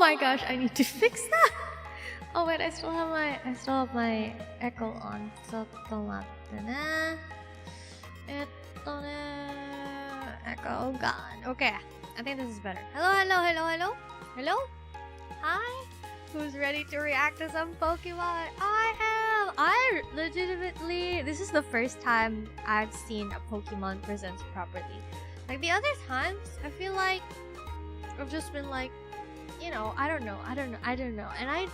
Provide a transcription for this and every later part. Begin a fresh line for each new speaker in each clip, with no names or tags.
my gosh, I need to fix that. Oh wait, I still have my echo on. So, echo, oh god. Okay, I think this is better. Hello? Hi? Who's ready to react to some Pokemon? I am! I legitimately... This is the first time I've seen a Pokemon presents properly. Like, the other times, I feel like I've just been like, you know, I don't know. And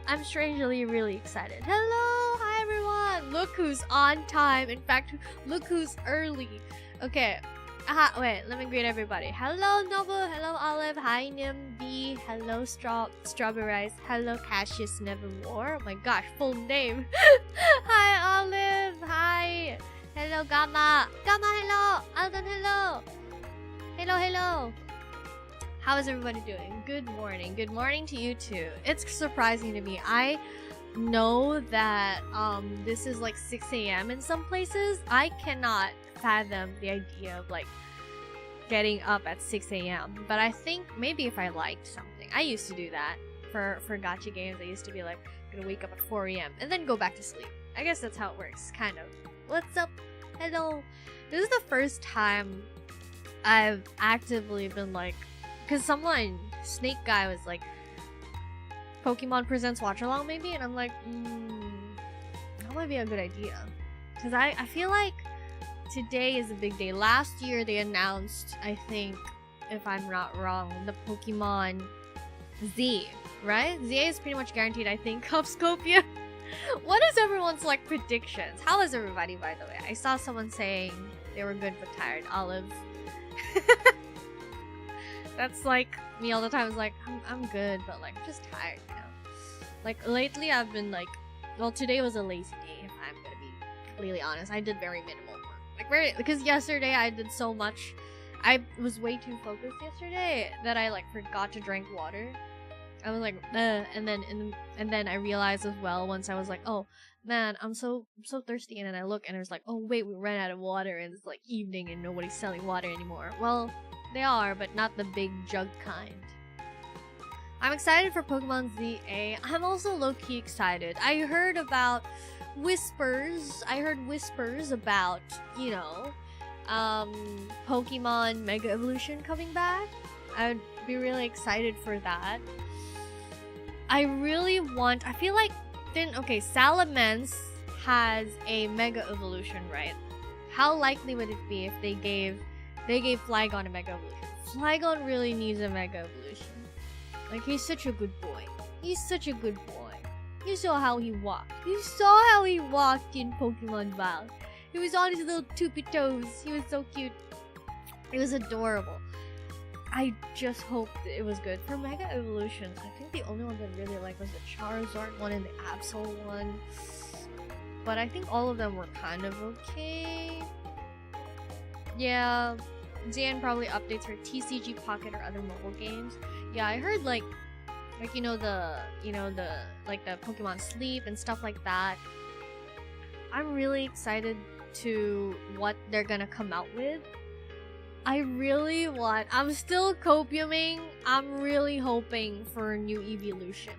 I'm strangely really excited. Hello! Hi everyone! Look who's on time. In fact, look who's early. Okay. Wait, let me greet everybody. Hello, Noble. Hello, Olive. Hi, Nim B. Hello, Strawberries. Hello, Cassius Nevermore. Oh my gosh, full name. Hi, Olive. Hi. Hello, Gamma. Gamma, hello. Alden, hello. Hello. How is everybody doing? Good morning. Good morning to you too. It's surprising to me. I know that this is like 6 a.m. in some places. I cannot fathom the idea of like getting up at 6 a.m. But I think maybe if I liked something, I used to do that for gacha games. I used to be like gonna wake up at 4 a.m. and then go back to sleep. I guess that's how it works, kind of. What's up? Hello. This is the first time I've actively been like, because someone, Snake Guy, was like, Pokemon Presents Watch Along maybe, and I'm like, that might be a good idea. Because I feel like today is a big day. Last year they announced, I think, if I'm not wrong, the Pokemon Z, right? Z is pretty much guaranteed, I think, Cupscopia. What is everyone's like predictions? How is everybody, by the way? I saw someone saying they were good but tired. Olive. That's like me all the time. It's like, I'm good, but like just tired, you know? Like lately I've been like, well, today was a lazy day, if I'm gonna be completely honest. I did very minimal work. Because yesterday I did so much. I was way too focused yesterday that I like forgot to drink water. I was like, and then I realized as well once I was like, oh man, I'm so thirsty, and then I look and it's like, oh wait, we ran out of water and it's like evening and nobody's selling water anymore. Well, they are, but not the big jug kind. I'm excited for Pokemon ZA. I'm also low-key excited. I heard about whispers. I heard whispers about, you know, Pokemon Mega Evolution coming back. I would be really excited for that. I feel like, Salamence has a Mega Evolution, right? How likely would it be if they gave Flygon a Mega Evolution? Flygon really needs a Mega Evolution. Like, he's such a good boy. He's such a good boy. You saw how he walked. You saw how he walked in Pokemon Wild. He was on his little toopy toes. He was so cute. It was adorable. I just hope that it was good. For Mega Evolutions, I think the only one that I really liked was the Charizard one and the Absol one. But I think all of them were kind of okay. Yeah, Zan probably updates her TCG Pocket or other mobile games. Yeah, I heard like the Pokemon Sleep and stuff like that. I'm really excited to what they're gonna come out with. I'm still copiuming. I'm really hoping for a new evolution.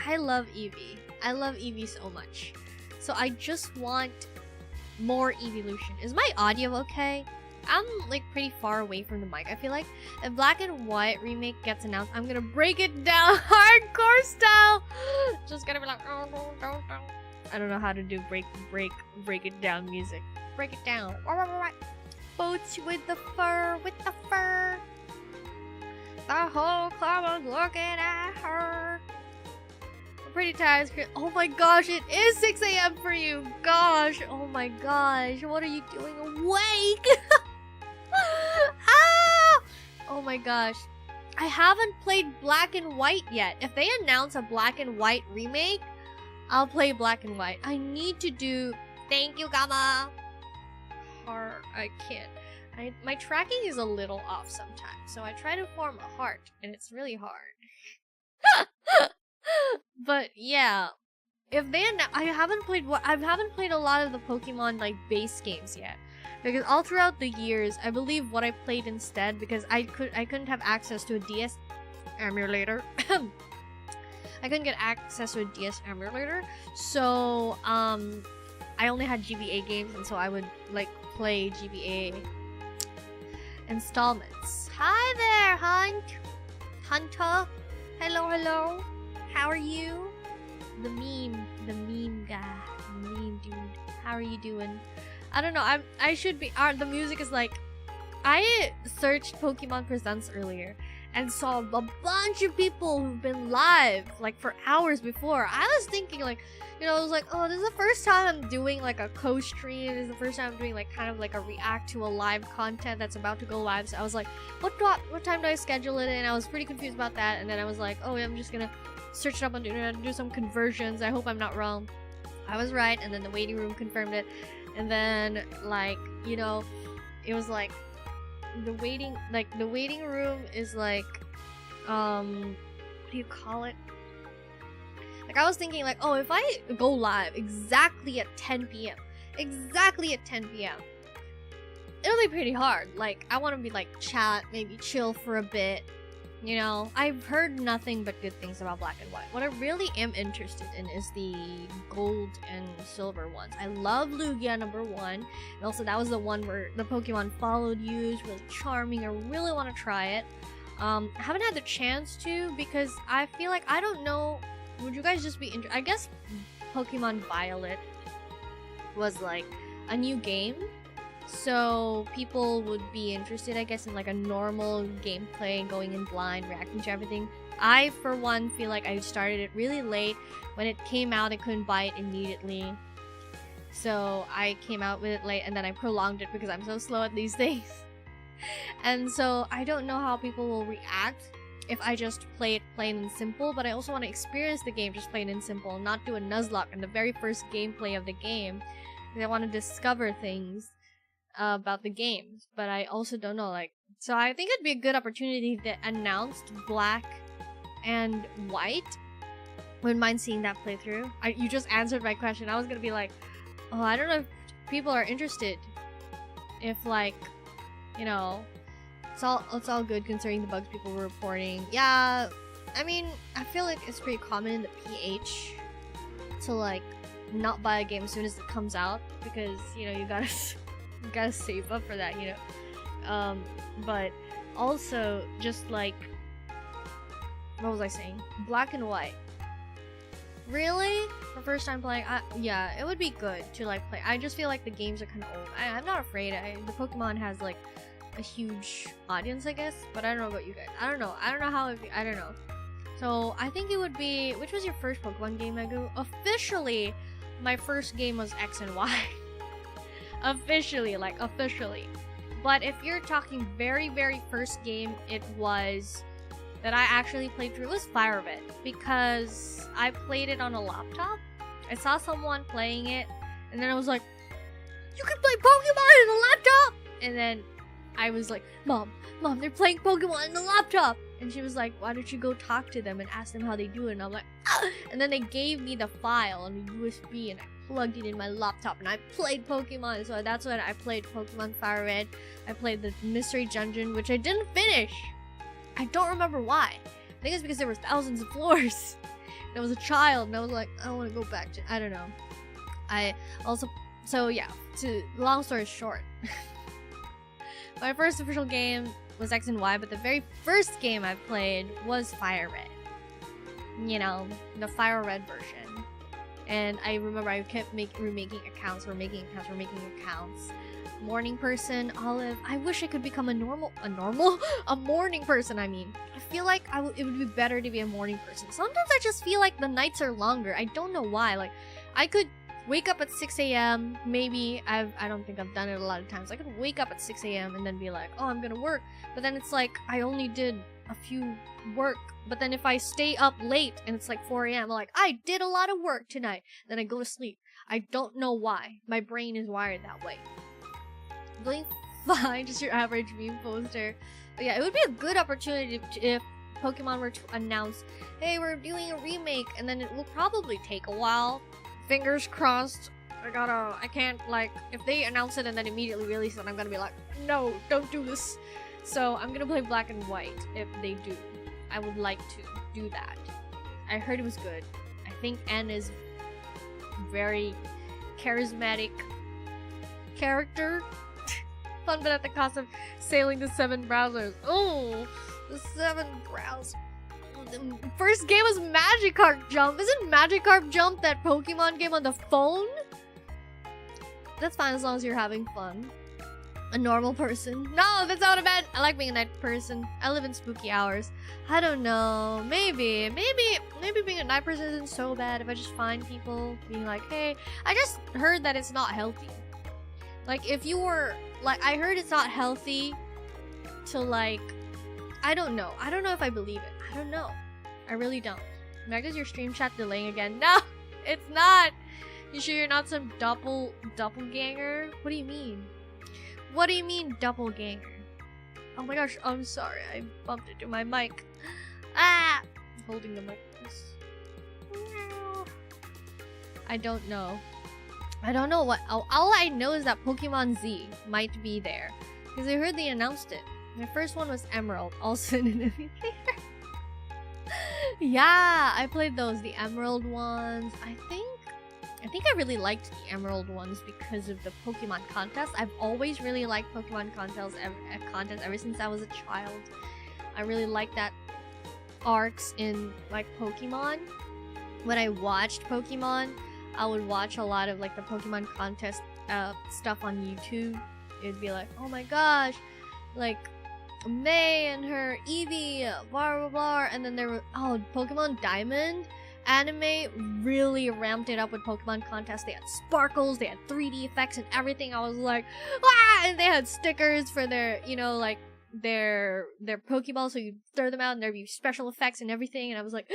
I love Eevee. I love Eevee so much. So I just want more evolution. Is my audio okay? I'm like pretty far away from the mic. I feel like if Black and White remake gets announced, I'm gonna break it down hardcore style. Just gonna be like, oh, no. I don't know how to do break it down music. Break it down. Boats with the fur. The whole club is looking at her. I'm pretty tired. Oh my gosh, it is 6 a.m. for you. Gosh, oh my gosh. What are you doing awake? Ah! Oh my gosh. I haven't played Black and White yet. If they announce a Black and White remake, I'll play Black and White. I need to do... Thank you, Gamma. I can't. My tracking is a little off sometimes, so I try to form a heart, and it's really hard. But yeah, if they I haven't played a lot of the Pokemon like base games yet, because all throughout the years, I believe what I played instead, because I couldn't have access to a DS emulator. I couldn't get access to a DS emulator, so I only had GBA games, and so I would like play GBA installments. Hi there, Hunter. Hello. How are you? The meme guy, the meme dude. How are you doing? I don't know. I should be. The music is like. I searched Pokemon Presents earlier and saw a bunch of people who've been live like for hours before. I was thinking like, you know, I was like, oh, this is the first time I'm doing like a co-stream. This is the first time I'm doing like kind of like a react to a live content that's about to go live. So I was like, what time do I schedule it in? I was pretty confused about that. And then I was like, oh, yeah, I'm just gonna search it up on the internet and do some conversions. I hope I'm not wrong. I was right. And then the waiting room confirmed it. And then like, you know, it was like, the waiting room is like what do you call it, like I was thinking like, oh, if I go live exactly at 10 p.m. it'll be pretty hard. Like I want to be like chat, maybe chill for a bit, you know. I've heard nothing but good things about Black and White. What I really am interested in is the gold and silver ones. I love Lugia #1, and also that was the one where the Pokemon followed you. It's really charming. I really want to try it. I haven't had the chance to because I feel like, I don't know, would you guys just be I guess Pokemon Violet was like a new game, so people would be interested, I guess, in like a normal gameplay, going in blind, reacting to everything. I, for one, feel like I started it really late. When it came out, I couldn't buy it immediately. So I came out with it late, and then I prolonged it because I'm so slow at these things. And so I don't know how people will react if I just play it plain and simple, but I also want to experience the game just plain and simple, not do a Nuzlocke in the very first gameplay of the game. Because I want to discover things about the games, but I also don't know, like, so I think it'd be a good opportunity to announce Black and White. Wouldn't mind seeing that playthrough. You just answered my question. I was gonna be like, oh, I don't know if people are interested. If like, you know, it's all good considering the bugs people were reporting. Yeah, I mean, I feel like it's pretty common in the PH to like not buy a game as soon as it comes out because, you know, you gotta save up for that, you know. But also just like, what was I saying? Black and White. Really? For first time playing? Yeah, it would be good to like play. I just feel like the games are kind of old. I'm not afraid. The Pokemon has like a huge audience, I guess. But I don't know about you guys. I don't know how. I don't know. So I think it would be. Which was your first Pokemon game, Megu? Officially, my first game was X and Y. Officially. But if you're talking very, very first game, it was that I actually played through, it was Fire Red, because I played it on a laptop. I saw someone playing it, and then I was like, you can play Pokemon in a laptop! And then I was like, Mom, they're playing Pokemon in the laptop! And she was like, why don't you go talk to them and ask them how they do it? And I'm like, ah! And then they gave me the file on a USB, and I plugged it in my laptop, and I played Pokemon. So that's when I played Pokemon Fire Red. I played the Mystery Dungeon, which I didn't finish. I don't remember why. I think it's because there were thousands of floors. And I was a child, and I was like, I don't want to go back to, I don't know. I also, so yeah, long story short. My first official game was X and Y, but the very first game I played was Fire Red. You know, the Fire Red version. And I remember I kept remaking accounts. Morning person, Olive. I wish I could become a morning person, I mean. I feel like it would be better to be a morning person. Sometimes I just feel like the nights are longer. I don't know why. Like, I could wake up at 6 a.m. Maybe. I don't think I've done it a lot of times. I could wake up at 6 a.m. and then be like, oh, I'm gonna work. But then it's like, I only did a few work. But then if I stay up late and it's like 4 a.m., I'm like, I did a lot of work tonight. Then I go to sleep. I don't know why. My brain is wired that way. Doing fine, just your average meme poster. But yeah, it would be a good opportunity if Pokemon were to announce, hey, we're doing a remake, and then it will probably take a while. Fingers crossed. I can't, like, if they announce it and then immediately release it, I'm gonna be like, no, don't do this. So I'm gonna play Black and White if they do. I would like to do that. I heard it was good. I think N is very charismatic character. Fun, but at the cost of sailing the 7 browsers. Oh, the 7 browsers. The first game was Magikarp Jump. Isn't Magikarp Jump that Pokemon game on the phone? That's fine as long as you're having fun. A normal person. No, that's not a bad. I like being a night person. I live in spooky hours. I don't know. Maybe being a night person isn't so bad if I just find people being like, hey, I just heard that it's not healthy. Like, if you were, like, I heard it's not healthy to, like, I don't know. I don't know if I believe it. I don't know. I really don't. Meg, is your stream chat delaying again? No, it's not. You sure you're not some doppelganger? What do you mean? What do you mean, doppelganger? Oh my gosh, I'm sorry. I bumped into my mic. Ah! I'm holding the mic. I don't know. I don't know what. All I know is that Pokemon Z might be there. Because I heard they announced it. My first one was Emerald, also in an emulator. Yeah, I played those. The Emerald ones. I think I really liked the Emerald ones because of the Pokemon contest. I've always really liked Pokemon contests ever since I was a child. I really liked that arcs in, like, Pokemon. When I watched Pokemon, I would watch a lot of, like, the Pokemon contest stuff on YouTube. It'd be like, oh my gosh, like, May and her Eevee, blah blah blah, and then there were, oh, Pokemon Diamond anime really ramped it up with Pokemon contests. They had sparkles, they had 3D effects and everything. I was like, ah! And they had stickers for their, you know, like, their Pokeballs, so you throw them out and there'd be special effects and everything, and I was like,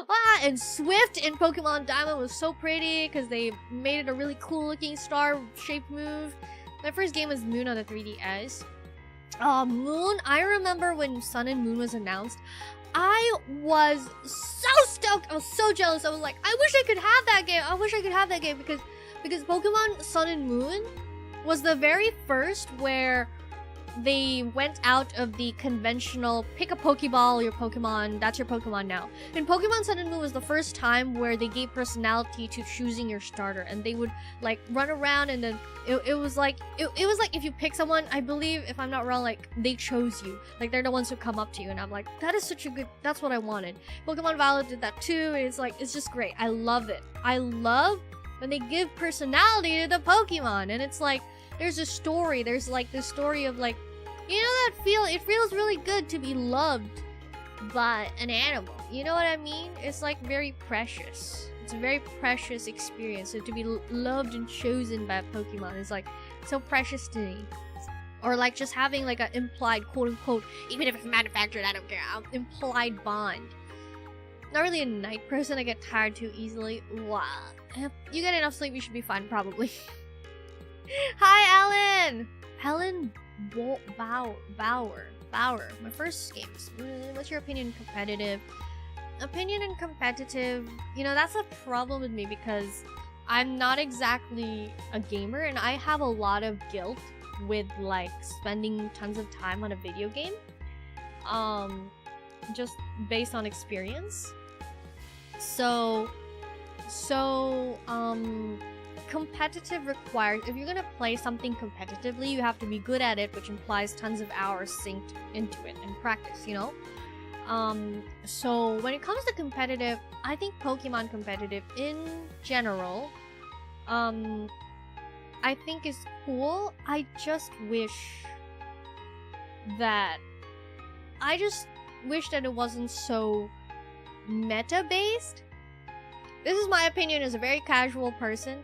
ah! And Swift in Pokemon Diamond was so pretty because they made it a really cool looking star-shaped move. My first game was Moon on the 3DS. Moon, I remember when Sun and Moon was announced, I was so stoked. I was so jealous. I was like, I wish I could have that game. I wish I could have that game because Pokemon Sun and Moon was the very first where they went out of the conventional pick a Pokeball, your Pokemon, that's your Pokemon now. And Pokemon Sun and Moon was the first time where they gave personality to choosing your starter, and they would, like, run around, and then it was like if you pick someone, I believe, if I'm not wrong, like, they chose you. Like, they're the ones who come up to you, and I'm like, that is such a good, that's what I wanted. Pokemon Violet did that too, and it's like, it's just great. I love it. I love when they give personality to the Pokemon, and it's like, there's a story. There's, like, this story of, like, you know that it feels really good to be loved by an animal. You know what I mean? It's, like, very precious. It's a very precious experience. So to be loved and chosen by a Pokemon is, like, so precious to me. Or, like, just having, like, an implied, quote-unquote, even if it's manufactured, I don't care, implied bond. Not really a night person. I get tired too easily. Wow. You get enough sleep, you should be fine, probably. Hi, Ellen! Ellen Bauer. My first games. What's your opinion on competitive? Opinion and competitive, you know, that's a problem with me because I'm not exactly a gamer and I have a lot of guilt with, like, spending tons of time on a video game. Just based on experience. So competitive requires, if you're gonna play something competitively, you have to be good at it, which implies tons of hours synced into it and practice, you know? So when it comes to competitive, I think Pokemon competitive in general, I think is cool. I just wish that it wasn't so meta-based. This is my opinion as a very casual person.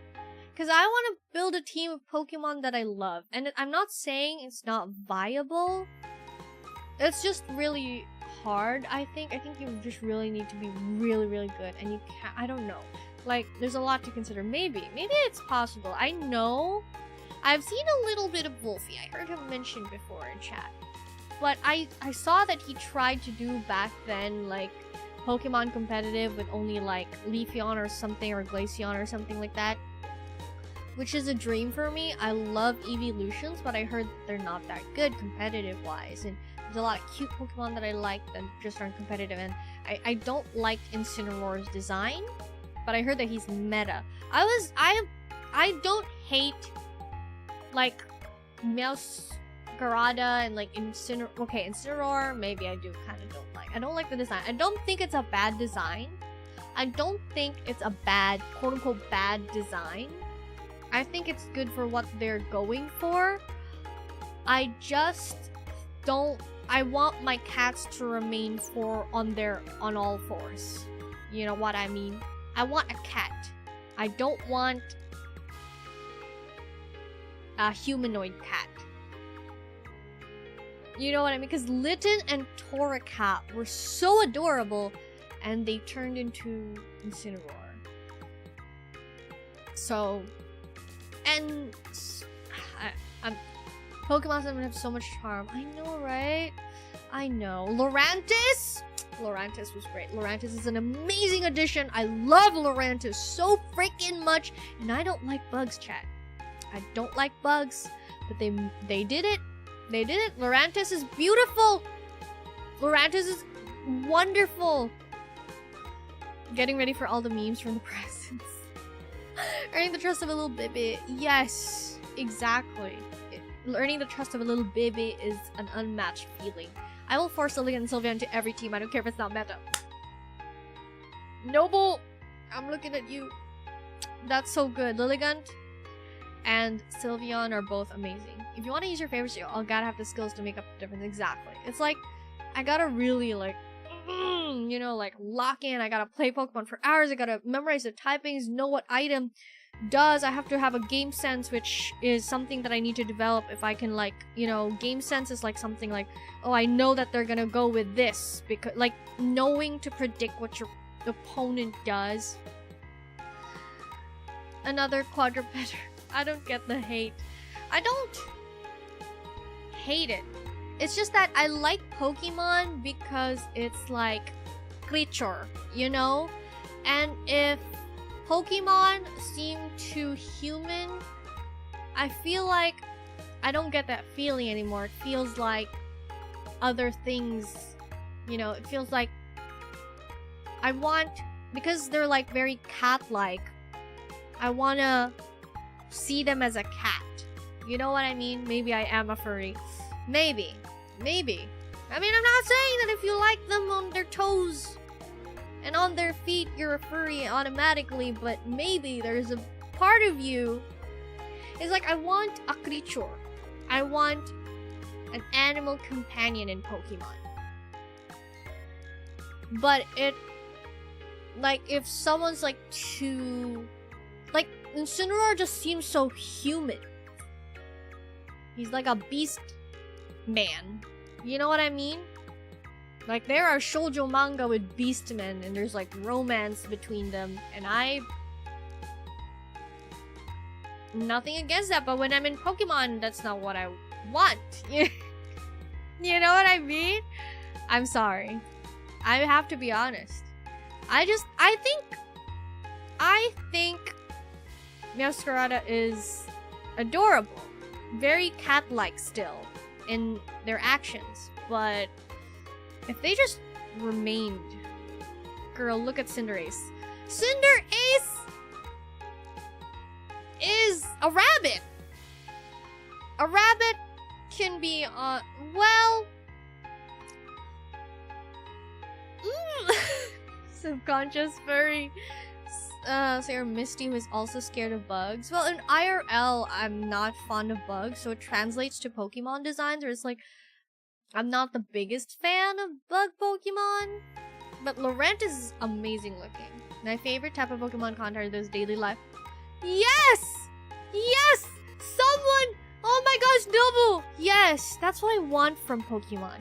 Because I want to build a team of Pokemon that I love. And I'm not saying it's not viable. It's just really hard, I think. I think you just really need to be really, really good. And you can't, I don't know. Like, there's a lot to consider. Maybe it's possible. I know. I've seen a little bit of Wolfie. I heard him mentioned before in chat. But I saw that he tried to do back then, like, Pokemon competitive with only, like, Leafeon or something, or Glaceon or something like that. Which is a dream for me. I love evolutions, but I heard they're not that good competitive-wise. And There's a lot of cute Pokemon that I like that just aren't competitive, and I don't like Incineroar's design, but I heard that he's meta. I don't hate like Meowscarada and like Incineroar, maybe I do kind of don't like. I don't like the design. I don't think it's a bad design. I don't think it's a bad, quote-unquote bad design. I think it's good for what they're going for. I just don't... I want my cats to remain on all fours. You know what I mean? I want a cat. I don't want a humanoid cat. You know what I mean? Because Litten and Torracat were so adorable, and they turned into Incineroar. So, and Pokemon have so much charm. I know, right? I know. Lurantis? Lurantis was great. Lurantis is an amazing addition. I love Lurantis so freaking much. And I don't like bugs, chat. I don't like bugs. But they did it. They did it. Lurantis is beautiful. Lurantis is wonderful. Getting ready for all the memes from the presents. Earning the trust of a little baby. Yes, exactly. Earning the trust of a little baby is an unmatched feeling. I will force Lilligant and Sylveon into every team. I don't care if it's not meta. Noble, I'm looking at you. That's so good. Lilligant and Sylveon are both amazing. If you want to use your favorites, you all gotta have the skills to make up the difference. Exactly. It's like, I gotta really like, you know, like lock in. I gotta play Pokemon for hours. I gotta memorize the typings, know what item does. I have to have a game sense, which is something that I need to develop. If I can, like, you know, game sense is like something like, oh, I know that they're gonna go with this, because like knowing to predict what your opponent does. Another quadruped. I don't get the hate. I don't hate it. It's just that I like Pokemon because it's like creature, you know? And if Pokemon seem too human, I feel like I don't get that feeling anymore. It feels like other things, you know, it feels like I want, because they're like very cat-like, I wanna see them as a cat. You know what I mean? Maybe I am a furry. Maybe. I mean, I'm not saying that if you like them on their toes and on their feet, you're a furry automatically, but maybe there's a part of you is like, I want a creature. I want an animal companion in Pokemon. But it, like, if someone's like too, like, Incineroar just seems so human. He's like a beast man. You know what I mean? Like, there are shoujo manga with beast men, and there's like romance between them, and nothing against that, but when I'm in Pokemon, that's not what I want. You know what I mean? I'm sorry. I have to be honest. I think Meowscarada is adorable. Very cat-like still in their actions, but if they just remained... Girl, look at Cinderace. Cinderace is a rabbit! A rabbit can be, well... Subconscious furry. Sarah Misty, who is also scared of bugs. Well, in IRL, I'm not fond of bugs, so it translates to Pokemon designs, where it's like, I'm not the biggest fan of bug Pokemon, but Lurantis is amazing looking. My favorite type of Pokemon content are those daily life. Yes! Yes! Someone! Oh my gosh, Nobu! Yes! That's what I want from Pokemon.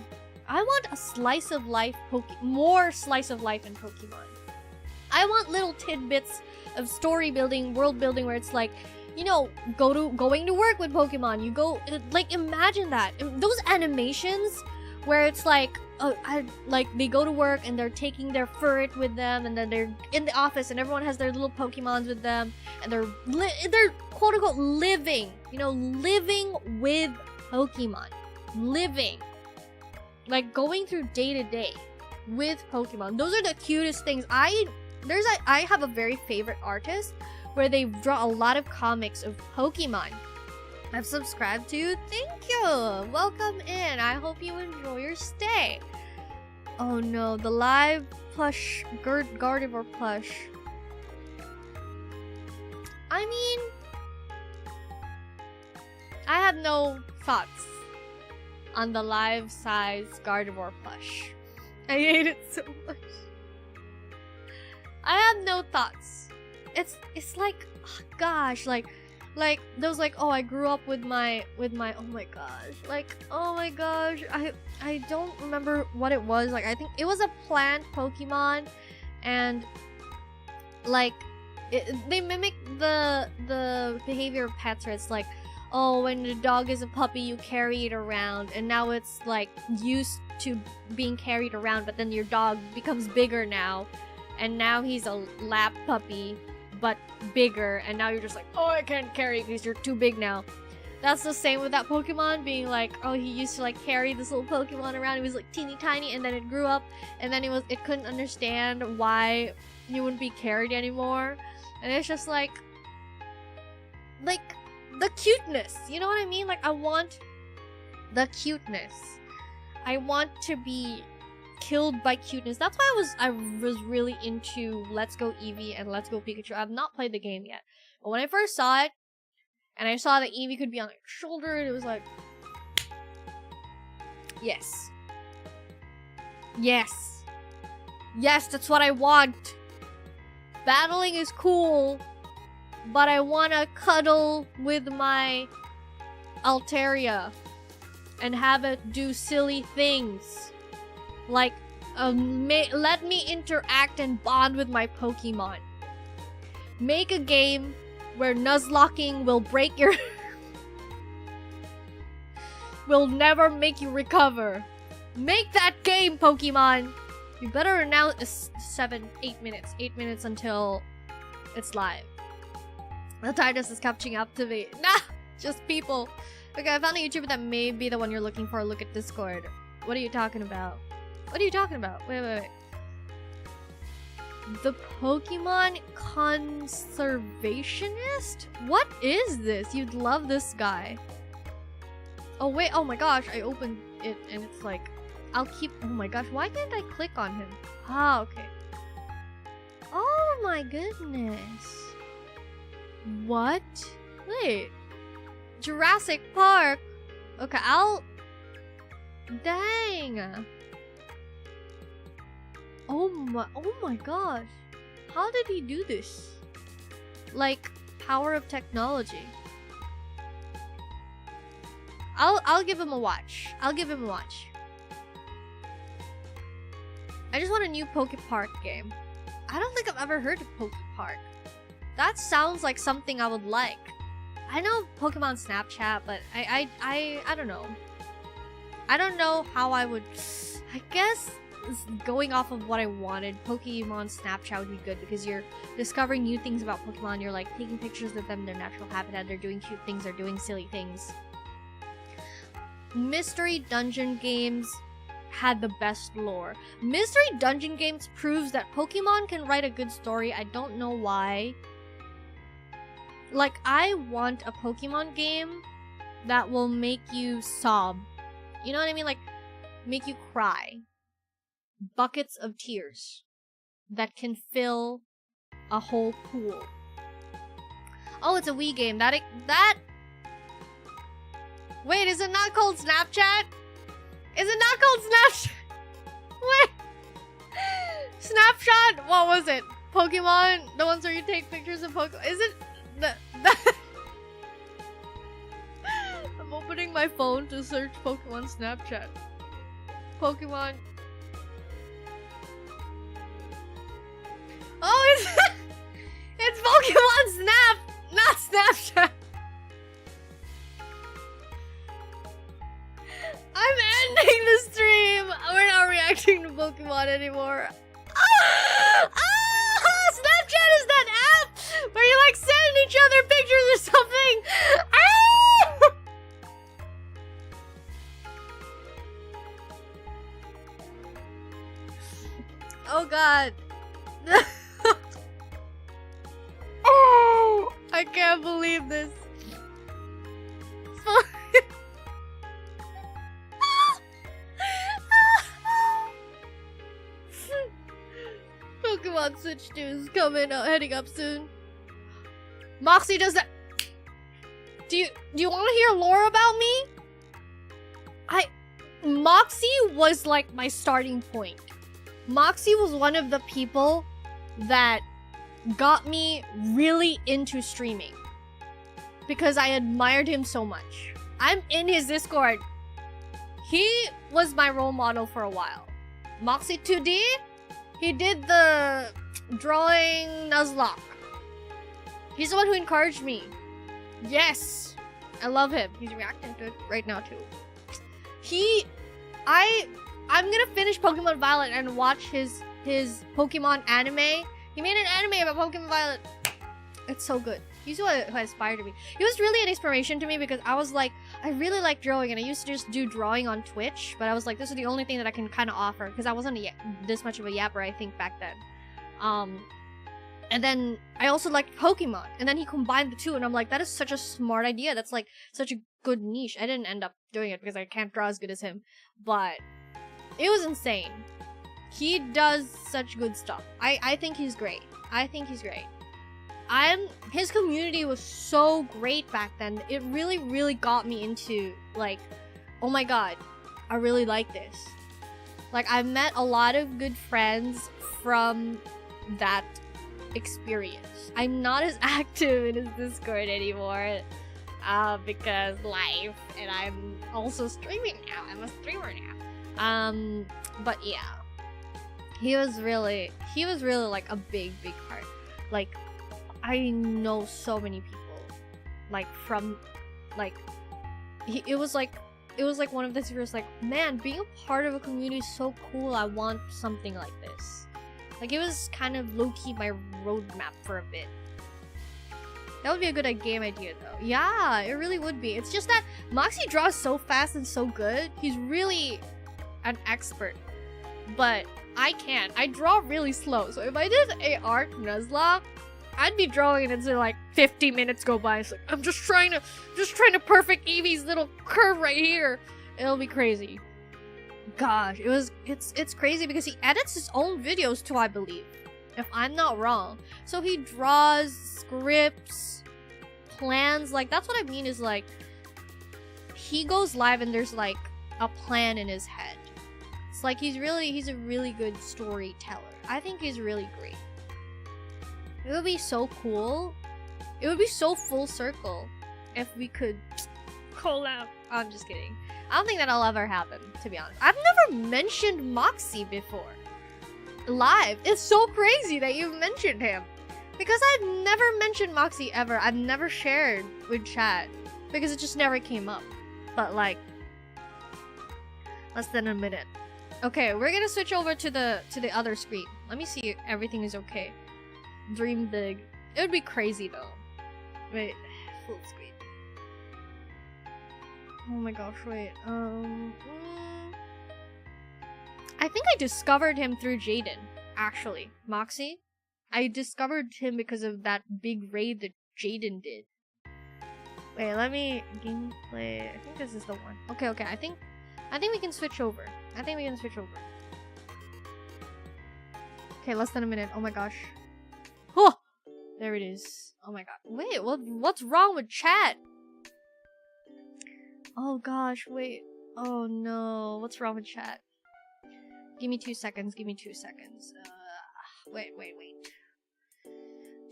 I want a slice of life, more slice of life in Pokemon. I want little tidbits of story building, world building, where it's like, you know, going to work with Pokemon. You go, like, imagine that. Those animations where it's like, like they go to work and they're taking their furret with them, and then they're in the office and everyone has their little Pokemons with them, and they're quote unquote living, you know, living with Pokemon, living. like going through day to day with Pokemon. Those are the cutest things. I have a very favorite artist where they draw a lot of comics of Pokemon. I've subscribed to. Thank you. Welcome in. I hope you enjoy your stay. Oh no, the live plush Gardevoir plush. I mean, I have no thoughts on the live size Gardevoir plush. I hate it so much. I have no thoughts. It's like, oh gosh, like those like, oh, I grew up with my oh my gosh, like, oh my gosh, I don't remember what it was. Like, I think it was a plant Pokemon, and like they mimic the behavior of pets, where it's like, oh, when the dog is a puppy, you carry it around, and now it's like used to being carried around, but then your dog becomes bigger now, and now he's a lap puppy, but bigger, and now you're just like, oh, I can't carry it because you're too big now. That's the same with that Pokemon being like, oh, he used to like carry this little Pokemon around. It was like teeny tiny, and then it grew up, and then it couldn't understand why he wouldn't be carried anymore. And it's just like the cuteness, you know what I mean? Like, I want the cuteness. I want to be killed by cuteness. That's why I was really into Let's Go Eevee and Let's Go Pikachu. I've not played the game yet, but when I first saw it, and I saw that Eevee could be on your shoulder, and it was like, yes, yes, yes, that's what I want. Battling is cool, but I wanna cuddle with my Altaria and have it do silly things. Like, let me interact and bond with my Pokemon. Make a game where Nuzlocking will break your... will never make you recover. Make that game, Pokemon! You better announce 8 minutes. 8 minutes until it's live. The TARDIS is catching up to me. Nah! Just people. Okay, I found a YouTuber that may be the one you're looking for. Look at Discord. What are you talking about? What are you talking about? Wait. The Pokemon Conservationist? What is this? You'd love this guy. Oh wait, oh my gosh, I opened it and it's like, oh my gosh, why can't I click on him? Ah, okay. Oh my goodness. What? Wait. Jurassic Park? Okay, dang. Oh my gosh. How did he do this? Like, power of technology. I'll give him a watch. I just want a new Poke Park game. I don't think I've ever heard of Poke Park. That sounds like something I would like. I know Pokemon Snapchat, but I don't know. I don't know how I would... I guess going off of what I wanted, Pokemon Snapchat would be good because you're discovering new things about Pokemon. You're like taking pictures of them in their natural habitat. They're doing cute things. They're doing silly things. Mystery Dungeon games had the best lore. Mystery Dungeon games proves that Pokemon can write a good story. I don't know why. Like, I want a Pokemon game that will make you sob. You know what I mean? Like, make you cry. Buckets of tears that can fill a whole pool. Oh, it's a Wii game. Wait, is it not called Snapchat? Is it not called Snapchat? Wait. Snapchat? What was it? Pokemon? The ones where you take pictures of Pokemon? Is it I'm opening my phone to search Pokemon Snapchat. Pokemon. Oh, it's Pokemon Snap, not Snapchat. I'm ending the stream. We're not reacting to Pokemon anymore. Snapchat is that app where you like send each other pictures or something. I can't believe this. Pokemon Switch 2 is coming out, heading up soon. Moxie does that. Do you want to hear lore about me? Moxie was like my starting point. Moxie was one of the people that got me really into streaming because I admired him so much. I'm in his Discord. He was my role model for a while. Moxie 2D, he did the drawing Nuzlocke. He's the one who encouraged me. Yes, I love him. He's reacting to it right now too. I'm gonna finish Pokemon Violet and watch his Pokemon anime. He made an anime about Pokemon Violet. It's so good. He's who inspired me. He was really an inspiration to me because I was like, I really like drawing, and I used to just do drawing on Twitch, but I was like, this is the only thing that I can kind of offer because I wasn't this much of a yapper, I think, back then. And then I also liked Pokemon, and then he combined the two, and I'm like, that is such a smart idea. That's like such a good niche. I didn't end up doing it because I can't draw as good as him, but it was insane. He does such good stuff. I think he's great. I think he's great. His community was so great back then. It really, really got me into, like, oh my god, I really like this. Like, I've met a lot of good friends from that experience. I'm not as active in his Discord anymore because life, and I'm also streaming now. I'm a streamer now. But yeah, he was really like a big part. Like, I know so many people, like, from, like, it was like one of those videos, like, man, being a part of a community is so cool. I want something like this. Like, it was kind of low-key my roadmap for a bit. That would be a good game idea, though. Yeah, it really would be. It's just that Moxie draws so fast and so good. He's really an expert. But I can't. I draw really slow. So if I did a art Nuzlocke, I'd be drawing it until like 50 minutes go by. It's like, I'm just trying to perfect Eevee's little curve right here. It'll be crazy. Gosh, it's crazy because he edits his own videos too, I believe, if I'm not wrong. So he draws scripts, plans. Like, that's what I mean is, like, he goes live and there's like a plan in his head. It's like he's a really good storyteller. I think he's really great. It would be so cool. It would be so full circle if we could collab. I'm just kidding. I don't think that'll ever happen, to be honest. I've never mentioned Moxie before. Live. It's so crazy that you've mentioned him. Because I've never mentioned Moxie ever. I've never shared with chat. Because it just never came up. But, like, less than a minute. Okay, we're gonna switch over to the other screen. Let me see if everything is okay. Dream big. It would be crazy, though. Wait. Full screen. Oh my gosh, wait, I think I discovered him through Jaden, actually. Moxie? I discovered him because of that big raid that Jaden did. Wait, let me gameplay. I think this is the one. Okay, I think we can switch over. Okay, less than a minute. Oh my gosh. Oh! There it is. Oh my god. Wait, what's wrong with chat? Oh gosh, wait. Oh no, what's wrong with chat? Give me 2 seconds, wait.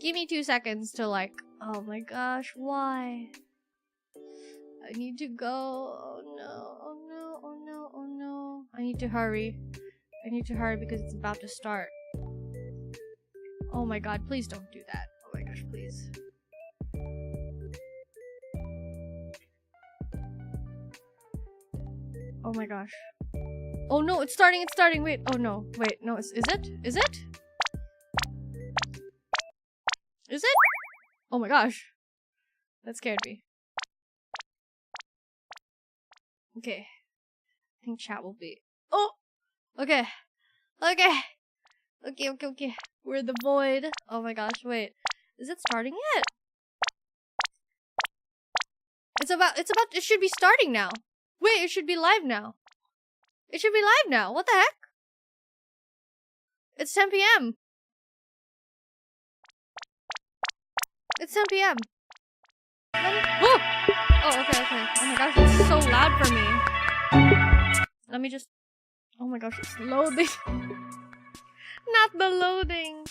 Give me 2 seconds to, like, oh my gosh, why? I need to go. Oh no. I need to hurry because it's about to start. Oh my god, please don't do that. Oh my gosh, please. Oh my gosh. Oh no, it's starting. Wait, oh no. Wait, no, is it? Is it? Oh my gosh. That scared me. Okay. I think chat will be... Oh! Okay. Okay. We're in the void. Oh my gosh, wait. Is it starting yet? It should be starting now. Wait, it should be live now. It should be live now. What the heck? It's 10 p.m. It's 10 p.m. Oh! Oh, okay. Oh my gosh, it's so loud for me. Let me just... Oh my gosh, it's loading. Not the loading.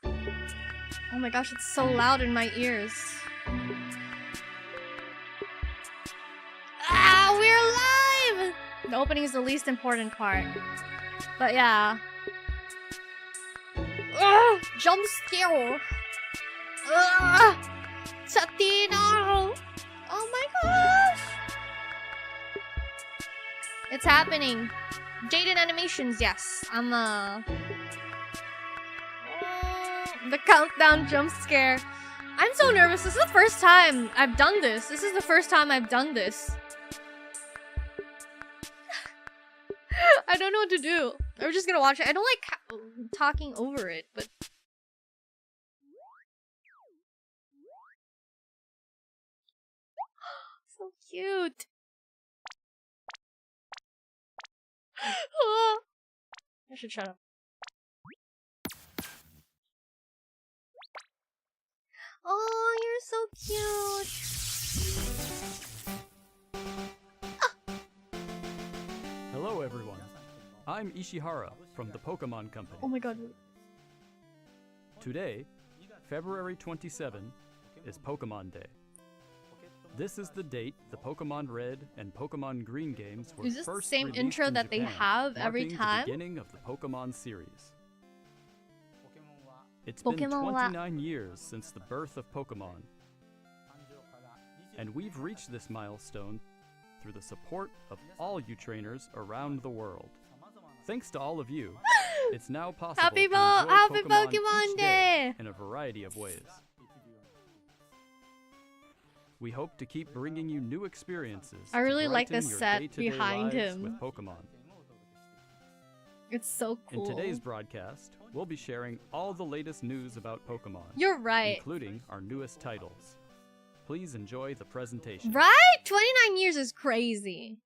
Oh my gosh, it's so loud in my ears. Ah, we're live! The opening is the least important part. But yeah. Ugh, jump scare. Ugh, Chatino! Oh my gosh! It's happening. Jaded animations, yes. The countdown jump scare. I'm so nervous. This is the first time I've done this. I don't know what to do. I'm just gonna watch it. I don't like talking over it, but... So cute. I should shut up. Oh, you're so cute.
Hello everyone, I'm Ishihara from the Pokemon Company.
Oh my god.
Today, February 27, is Pokemon Day. This is the date the Pokemon Red and Pokemon Green games were
Is this the
first
same
released
intro
in
that they
Japan,
have every
marking
time?
the beginning of the Pokemon series. It's
Pokemon
been
wa-
29 years since the birth of Pokemon, and we've reached this milestone through the support of all you trainers around the world. Thanks to all of you, it's now possible
Happy
to enjoy
Pokemon
each
Day!
in a variety of ways. We hope to keep bringing you new experiences.
I really
to
like
brighten
the
your
set
day-to-day
behind
lives
him.
with Pokemon.
It's so cool.
In today's broadcast, we'll be sharing all the latest news about Pokemon.
You're right.
Including our newest titles. Please enjoy the presentation.
Right? 29 years is crazy.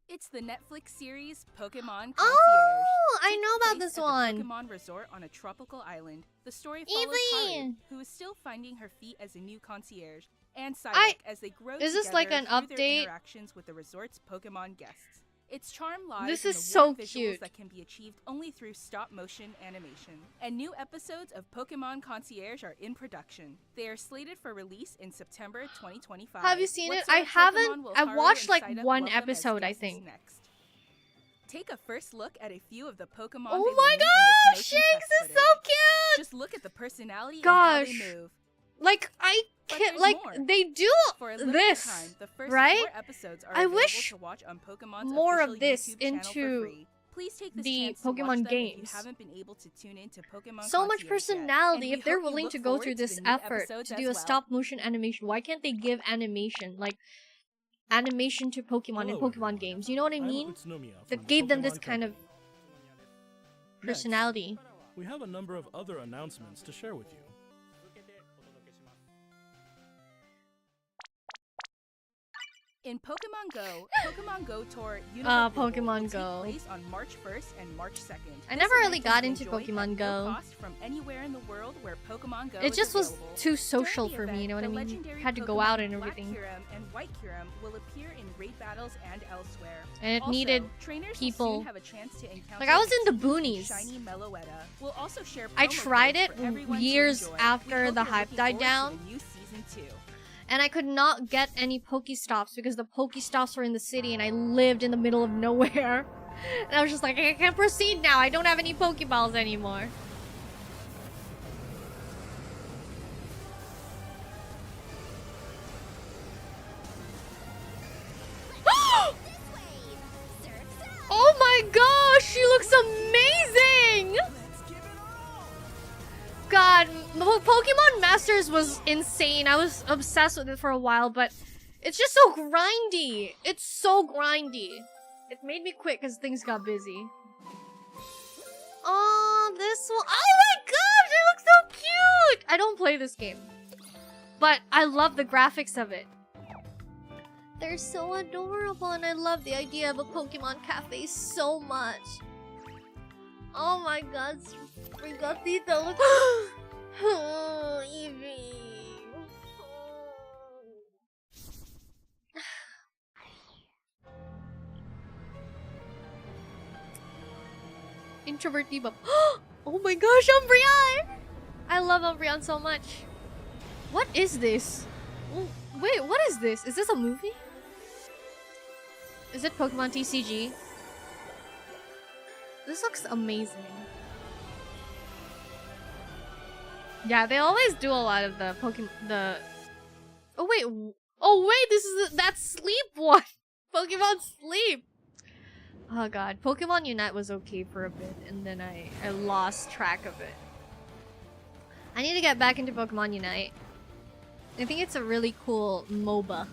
It's the Netflix series Pokemon Concierge.
Oh, I
Takes
know about
place
this
at the
one.
Pokemon Resort on a tropical island. The story follows
Eevee!
Haru, who is still finding her feet as a new concierge, and
I-
Psyduck as they grow
Is this like an
together through their
update?
interactions with the resort's Pokemon guests. Its charm lies
This
in
is
the
so
warm visuals
cute.
that can be achieved only through stop-motion animation. And new episodes of Pokemon Concierge are in production. They are slated for release in September 2025.
Have you seen
What
it?
sort
I
of
haven't.
Pokemon will
I
Haru
watched
and
like
Psyduck
one
welcome as
episode, I
guests
think.
next? Take a first look at a few of the Pokemon.
Oh
they
my
will meet in
gosh,
this motion
Shanks
test
is so
footage.
cute!
Just look at the personality
Gosh.
and how they move.
Like, I
But
can't,
there's
like,
more.
they do
For a limited
this,
time, the first
right?
4 episodes are
I
available
wish
to watch on Pokemon's
more of
official
this
YouTube channel
into
for free. Please take this
the
chance to watch
Pokemon
them
games.
If you haven't been able to tune in to Pokemon
So much
Concierge yet.
personality.
And
If they're
we hope you
willing
look
to go
forward
through
to
this
the new
effort
episodes
to
as
do a
well.
stop motion animation, why can't they give animation? Like, animation to Pokemon in
Hello,
Pokemon
everyone.
games. You know what I
I'm
mean?
Utsunomiya
That
from the
gave them this
Pokemon
kind of
Company. Next,
personality.
we have a number of other announcements to share with you.
In Pokemon Go Tour Universe
Pokemon
will
Go.
take place on March 1st and March 2nd.
I
This
never really
event
got
is
into
enjoyed
Pokemon
at
Go.
no cost from anywhere in the world where Pokemon Go
It
is
just was
available.
too social
During the
for me,
event,
you know what I
the
mean?
legendary
Had to go
Pokemon
out and
Black
everything.
Kyurem and White Kyurem will appear in raid battles and elsewhere.
And it
Also,
needed
trainers
people-
will soon have a chance to encounter
Like, I was
the
in the
cute
boonies.
Shiny Meloetta. We'll also share
I
promo
tried
codes
it
for everyone to
years
enjoy.
after
We hope
the
you're
hype
looking
died
forward to
down.
the new season 2.
And I could not get any Pokestops because the Pokestops were in the city and I lived in the middle of nowhere. And I was just like, I can't proceed now. I don't have any Pokeballs anymore. Oh my gosh, she looks amazing! God, Pokemon Masters was insane. I was obsessed with it for a while, but it's just so grindy. It's so grindy. It made me quit because things got busy. Oh, this one. Oh my gosh, it looks so cute! I don't play this game. but I love the graphics of it. They're so adorable, and I love the idea of a Pokemon cafe so much. Oh my god, Frigatita, look. Oh, Eevee. Introvert debuff. Oh my gosh, Umbreon! I love Umbreon so much. What is this? Oh, wait, what is this? Is this a movie? Is it Pokemon TCG? This looks amazing. Yeah, they always do a lot of the Pokemon. Oh wait, this is that Sleep one. Pokemon Sleep. Oh god, Pokemon Unite was okay for a bit, and then I lost track of it. I need to get back into Pokemon Unite. I think it's a really cool MOBA.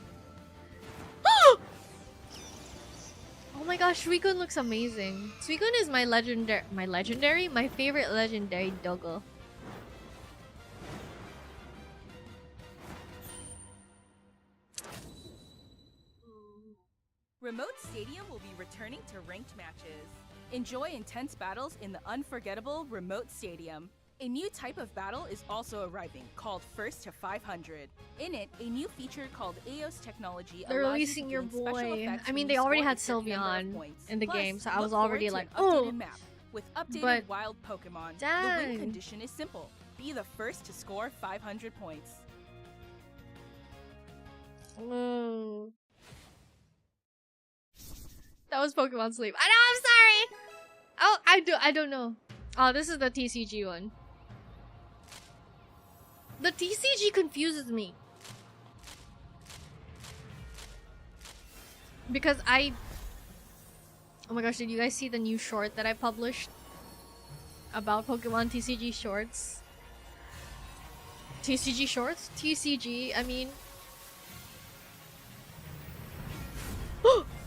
Oh my gosh, Suicune looks amazing. Suicune is my favorite legendary doggo.
Remote Stadium will be returning to ranked matches. Enjoy intense battles in the unforgettable Remote Stadium. A new type of battle is also arriving, called First to 500. In it, a new feature called Eos technology
They're
allows
releasing
you
your
to gain special
boy.
effects
I
when
mean,
you
they already
score
had
a certain number of
Sylveon
points.
in the
Plus,
game, so I was
look
already
forward
like,
to an updated
oh.
map. With updated
But-
wild Pokemon, the
Dang.
win condition is simple. Be the first to score 500 points.
Mm. That was Pokemon Sleep. I know, I'm sorry! Oh, I don't know. Oh, this is the TCG one. The TCG confuses me. Because oh my gosh, did you guys see the new short that I published? About Pokemon TCG shorts? TCG shorts? TCG, I mean...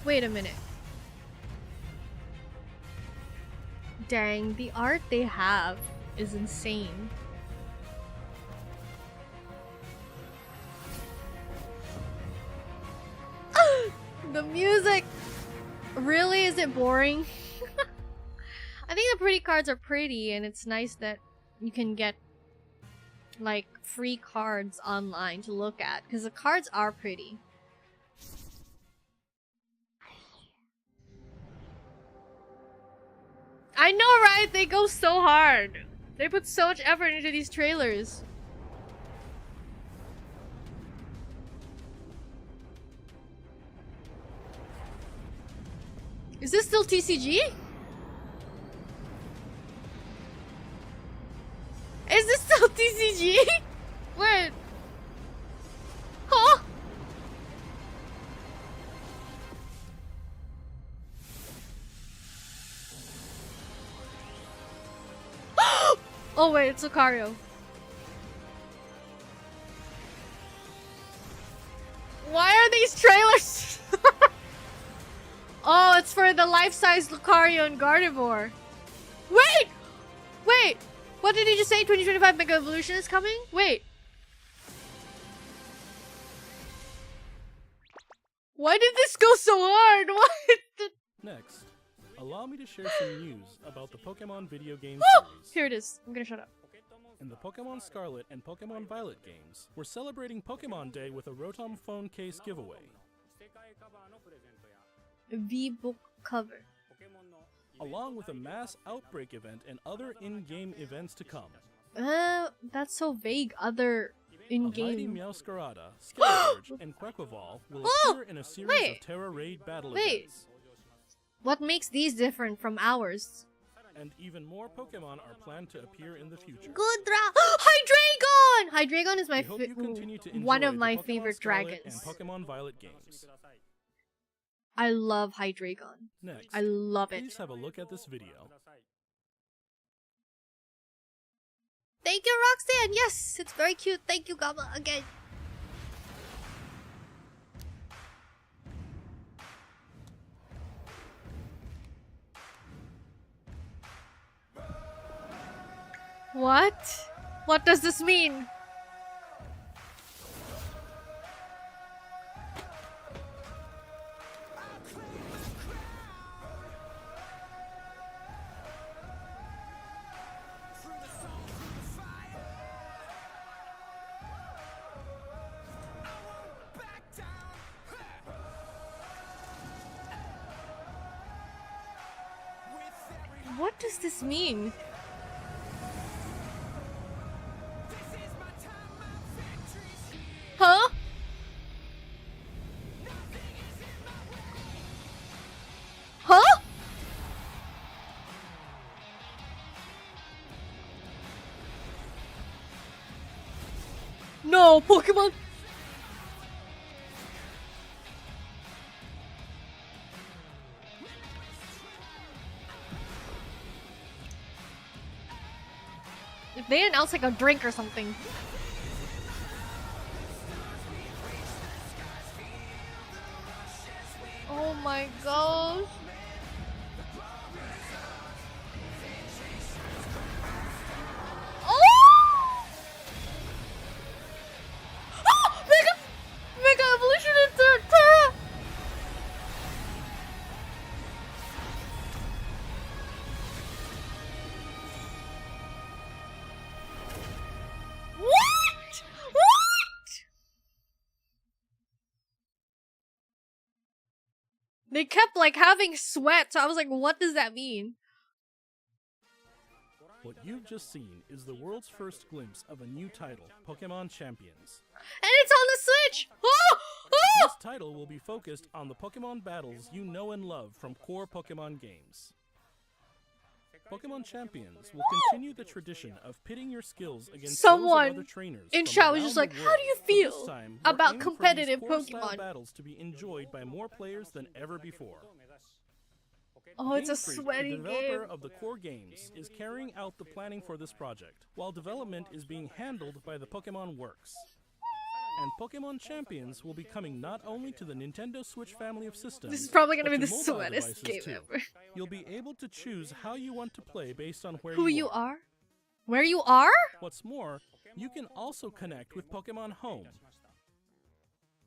Wait a minute. Dang, the art they have is insane. The music! Really? Is it boring? I think the pretty cards are pretty, and it's nice that you can get like free cards online to look at, because the cards are pretty. I know, right? They go so hard. They put so much effort into these trailers. Is this still TCG? Is this still TCG? Wait. Huh? Oh wait, it's Lucario. Why are these trailers? Oh, it's for the life-size Lucario and Gardevoir. Wait! Wait! What did he just say? 2025 Mega Evolution is coming? Wait. Why did this go so hard? What?
Next, allow me to share some news about the Pokemon video game
Oh!
series.
Here it is. I'm gonna shut up.
In the Pokemon Scarlet and Pokemon Violet games, we're celebrating Pokemon Day with a Rotom phone case giveaway.
V-book cover.
Along with a mass outbreak event and other in-game events to come.
That's so vague. Other
A mighty
in-game.
Meowscarada, Skeleturge, and Quaquaval will
Oh!
appear in a series
Wait!
of Terra Raid battle
Wait.
events.
What makes these different from ours?
And even more Pokemon are planned to appear in the future.
Goodra! Hydreigon! Hydreigon is my
We hope you continue to enjoy
one of
the
my
Pokemon
favorite
Scarlet
dragons.
and Pokemon Violet games.
I love Hydreigon.
Next,
I love it.
please have a look at this video.
Thank you, Roxanne! Yes! It's very cute. Thank you, Gamma, again. What? What does this mean? does this mean? Huh? Huh? No, Pokemon. If they announce like a drink or something. Oh my gosh. Oh! Oh! Mega evolution into Terra! What? What? They kept like having sweat, so I was like, what does that mean?
What you've just seen is the world's first glimpse of a new title, Pokemon Champions.
And it's on the Switch! Oh! Oh!
This title will be focused on the Pokemon battles you know and love from core Pokemon games. Pokemon Champions will continue the tradition of pitting your skills against
Someone
those of other trainers
in
from
chat was
around
just
the
like, how
world.
do you
But
feel
this time, we're
about
aiming for these
competitive
core-style
Pokemon?
battles to be enjoyed by more players than ever before.
Oh, it's a
Game Freak,
sweaty
the developer
game.
of the core games, is carrying out the planning for this project, while development is being handled by the Pokemon Works. And Pokemon Champions will be coming not only to the Nintendo Switch family of systems,
This is probably gonna
but
be
to
the
mobile
sweatiest
devices
game
too.
ever.
You'll be able to choose how you want to play based on where
Who
you
you are? Where you are?
What's more, you can also connect with Pokemon Home.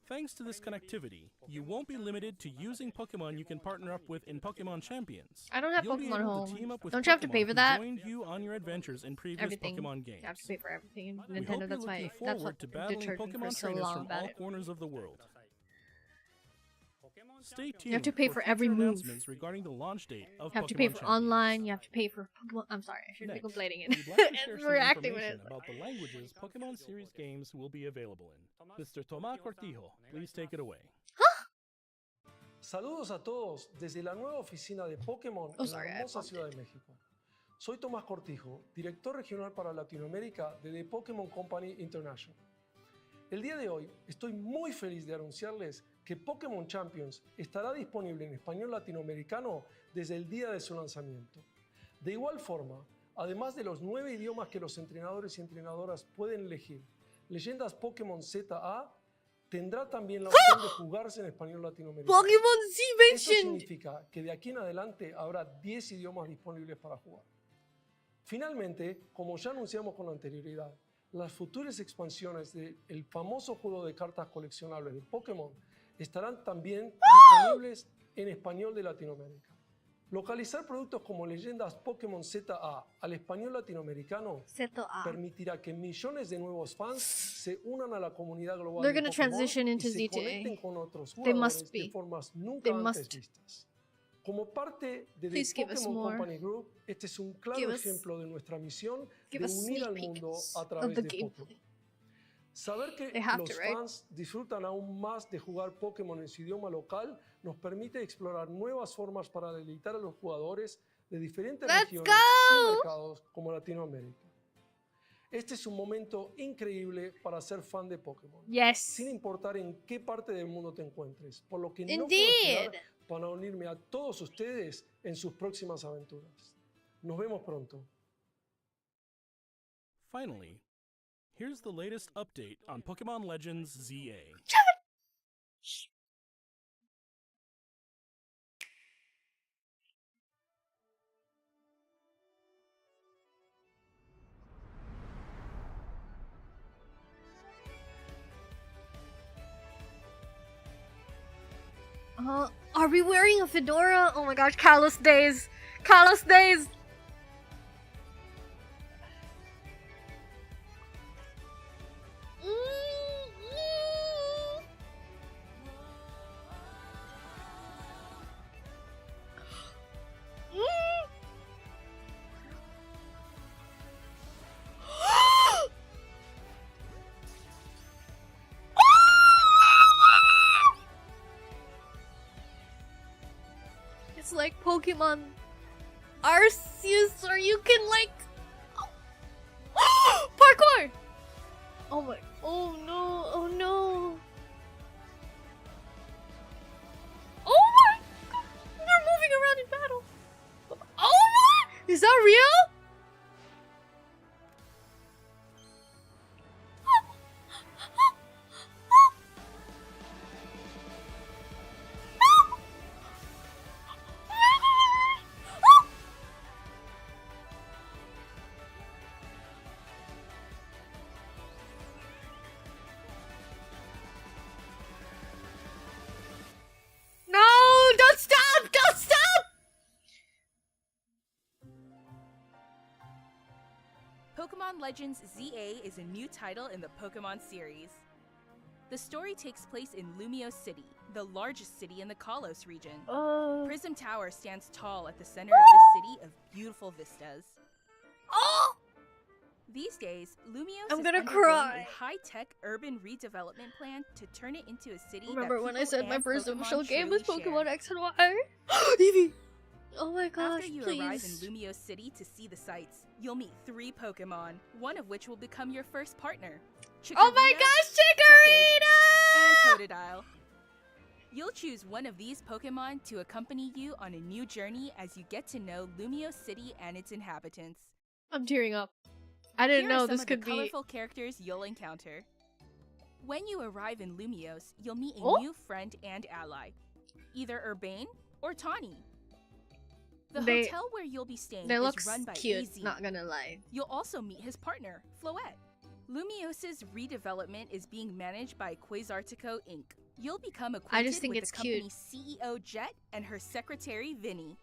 Thanks to this connectivity, you won't be limited to using Pokemon you can partner up with in Pokemon Champions.
I don't have
You'll be
Pokemon
able to
Home.
team up with
Don't you have to
Pokemon
pay for
who
that?
joined you on your adventures in previous
Everything.
Pokemon games.
You have to pay for everything.
We hope
Nintendo,
you're
that's why.
looking
That's
forward
what
to battling
deterred me for
Pokemon
so
trainers
long
from
about
all
it.
corners of the world. Stay tuned.
You have to pay for every
future
move.
announcements regarding the launch date of
You have to
Pokemon
pay for
Champions.
online. You have to pay for Pokemon. I'm sorry, I shouldn't be
Next,
complaining it.
we'd like to share
It's
some
reacting with
information
it.
about the languages Pokemon series games will be available in. Mr. Tomás Cortijo, please take it away.
Saludos a todos desde la nueva oficina de Pokémon en la hermosa Ciudad de México. Soy Tomás Cortijo, director regional para Latinoamérica de The Pokémon Company International. El día de hoy estoy muy feliz de anunciarles que Pokémon Champions estará disponible en español latinoamericano desde el día de su lanzamiento. De igual forma, además de los 9 idiomas que los entrenadores y entrenadoras pueden elegir, Leyendas Pokémon ZA tendrá también la opción de jugarse en español latinoamericano.
Pokemon Z
Esto
mentioned.
significa que de aquí en adelante habrá 10 idiomas disponibles para jugar. Finalmente, como ya anunciamos con anterioridad, las futuras expansiones del famoso juego de cartas coleccionables de Pokémon estarán también disponibles en español de Latinoamérica. Localizar productos como Leyendas Pokémon ZA al español latinoamericano permitirá que millones de nuevos fans se unan a la comunidad global
They're
de
gonna
Pokémon
transition into
y se
ZA.
conecten con otros
They
jugadores
must be.
de formas nunca
They
antes
must.
vistas. Como parte de
Please
The
give us
Pokémon
more.
Company Group, este es un
Give
claro
us-
ejemplo de nuestra misión
Give
de
us
unir
sneak
al mundo
peeks
a
of
través
the
de
gameplay.
Pokémon. Saber que
They have
los
to, right?
fans disfrutan aún más de jugar Pokémon en su idioma local nos permite explorar nuevas formas para deleitar a los jugadores de diferentes
Let's
regiones
go!
y mercados como Latinoamérica. Este es un momento increíble para ser fan de Pokémon,
Yes.
sin importar en qué parte del mundo te encuentres, por lo que no puedo
Indeed.
esperar para unirme a todos ustedes en sus próximas aventuras. Nos vemos pronto.
Finally, here's the latest update on Pokemon Legends ZA.
Are we wearing a fedora? Oh my gosh, Kalos days! Kalos days! like Pokemon Arceus, or you can like parkour. Oh my! Oh no! Oh no! Oh my God! They're moving around in battle. Oh my! Is that real? No! Don't stop! Don't stop!
Pokemon Legends ZA is a new title in the Pokemon series. The story takes place in Lumio City, the largest city in the Kalos region. Prism Tower stands tall at the center of this city of beautiful vistas.
Oh!
These days, Lumios
I'm
is
gonna
undergoing
cry.
a high-tech urban redevelopment plan to turn it into a city
Remember
that
when I
people
said my
and
first
Pokemon
official game was
truly
Pokemon
share.
X and Y? Eevee! Oh my gosh,
After you
please.
arrive in Lumio City to see the sights, you'll meet 3 Pokemon, one of which will become your first partner.
Oh my
Chikorita,
gosh,
and
Chikorita!
Totodile. You'll choose one of these Pokemon to accompany you on a new journey as you get to know Lumio City and its inhabitants.
I'm tearing up. I didn't
Here are
know
some
this
of
could
the
be.
colorful characters you'll encounter. When you arrive in Lumios, you'll meet a
Oh.
new friend and ally, either Urbane or Tawny. The
They-
hotel where you'll be staying
They
is
look
run by
cute,
AZ.
not gonna lie.
You'll also meet his partner, Floette. Lumios's redevelopment is being managed by Quasartico Inc. You'll become acquainted
think
with
it's
the company's CEO Jet and her secretary Vinny.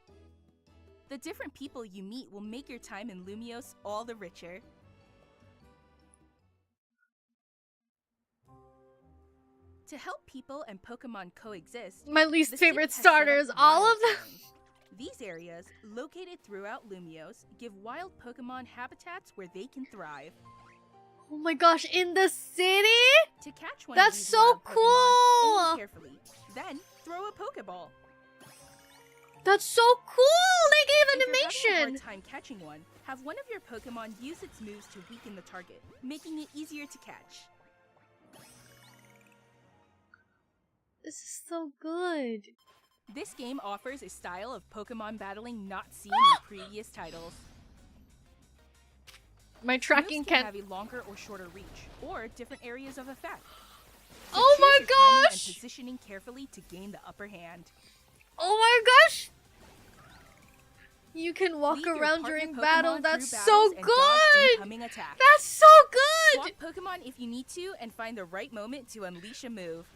The different people you meet will make your time in Lumios all the richer. To help people and Pokemon coexist,
My least
the city
favorite
has set up
starters, all
wild
of them.
zones. These areas, located throughout Lumios, give wild Pokemon habitats where they can thrive.
Oh my gosh, in the city?
To catch one
That's
of these
so
wild Pokemon,
cool!
aim carefully, then throw a Pokeball.
That's so cool! They
If you're having a
gave
hard
animation!
time catching one, have one of your Pokemon use its moves to weaken the target, making it easier to catch.
This is so good.
This game offers a style of Pokemon battling not seen in previous titles.
My tracking
Moves can
can't.
have a longer or shorter reach, or different areas of effect. So
Oh
choose
my
your timing
gosh!
And positioning carefully to gain the upper hand.
Oh my gosh! You can walk
Lead your
around
partner
during
Pokemon
battle.
through
That's
battles
so
and dodge
good!
incoming attacks.
That's so good!
Swap Pokemon if you need to and find the right moment to unleash a move.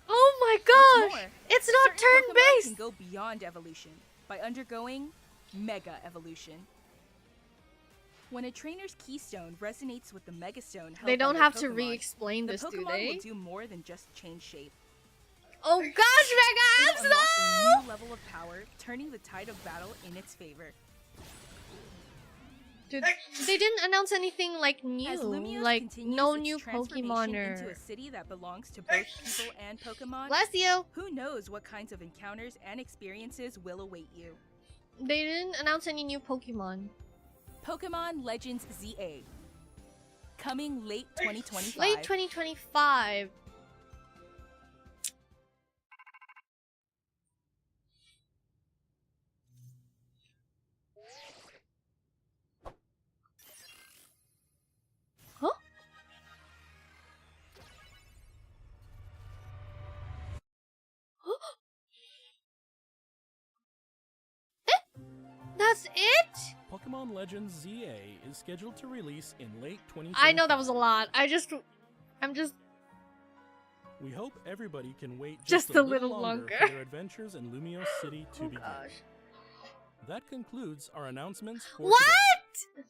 Oh my
What's
gosh!
more,
It's not
certain Pokemon
turn-based!
can go beyond evolution by undergoing Mega Evolution. When a trainer's keystone resonates with the Mega Stone held
They
by
don't
your
have to
Pokemon,
re-explain
the
this, do
Pokemon
they?
will do more than just change shape.
Oh gosh, Mega
It'll unlock a
Abs,
new level of power, turning the tide of battle in its favor.
Dude, they didn't announce anything like
As
new.
Lumios
Like,
continues
no
its
new
transformation
Pokemon
into
or...
a city that belongs to both people and Pokemon,
Bless you!
who knows what kinds of encounters and experiences will await you.
They didn't announce any new Pokemon.
Pokemon Legends ZA. Coming late 2025.
Late 2025. Huh? That's it?
Pokemon Legends ZA is scheduled to release in late 2025.
I know that was a lot. I'm just...
We hope everybody can wait
Just
just
a
a little
little
longer
longer.
for their adventures in Lumio City to
Oh
begin.
gosh.
That concludes our announcements for
What?
today.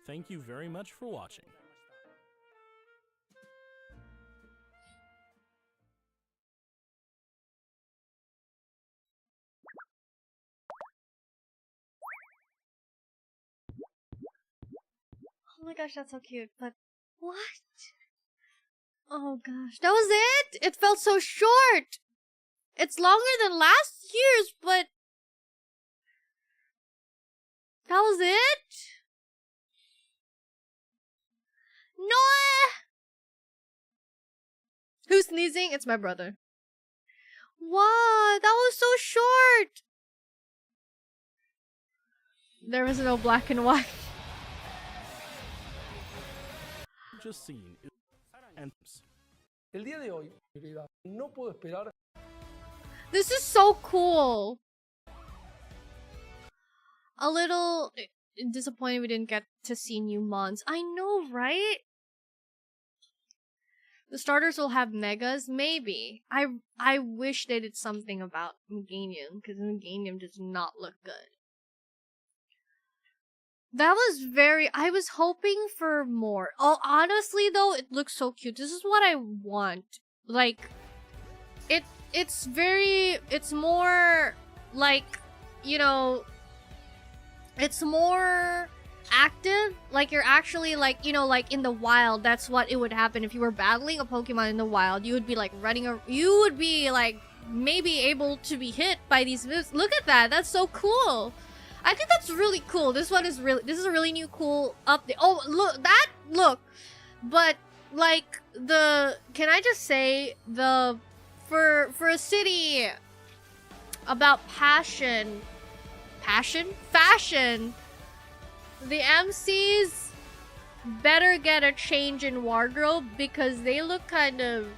Thank you very much for watching.
Oh my gosh, that's so cute. But what? Oh gosh, that was it? It felt so short. It's longer than last year's, but That was it? No! Who's sneezing? It's my brother. Wow, that was so short! There was no black and white.
Just seen. And
El día de hoy, no puedo esperar.
This is so cool. A little disappointed we didn't get to see new mons. I know, right? The starters will have megas, maybe. I wish they did something about Meganium, because Meganium does not look good. That was very... I was hoping for more. Oh, honestly, though, it looks so cute. This is what I want. Like, it's very... It's more, like, you know... It's more active. Like, you're actually, like, you know, like, in the wild. That's what it would happen if you were battling a Pokemon in the wild. You would be, like, running... You would be, like, maybe able to be hit by these moves. Look at that. That's so cool. I think that's really cool. This one is really... This is a really new cool update. Oh, look. That... Look. But, like, the... Can I just say, the... For a city about passion... Fashion? The MCs better get a change in wardrobe because they look kind of...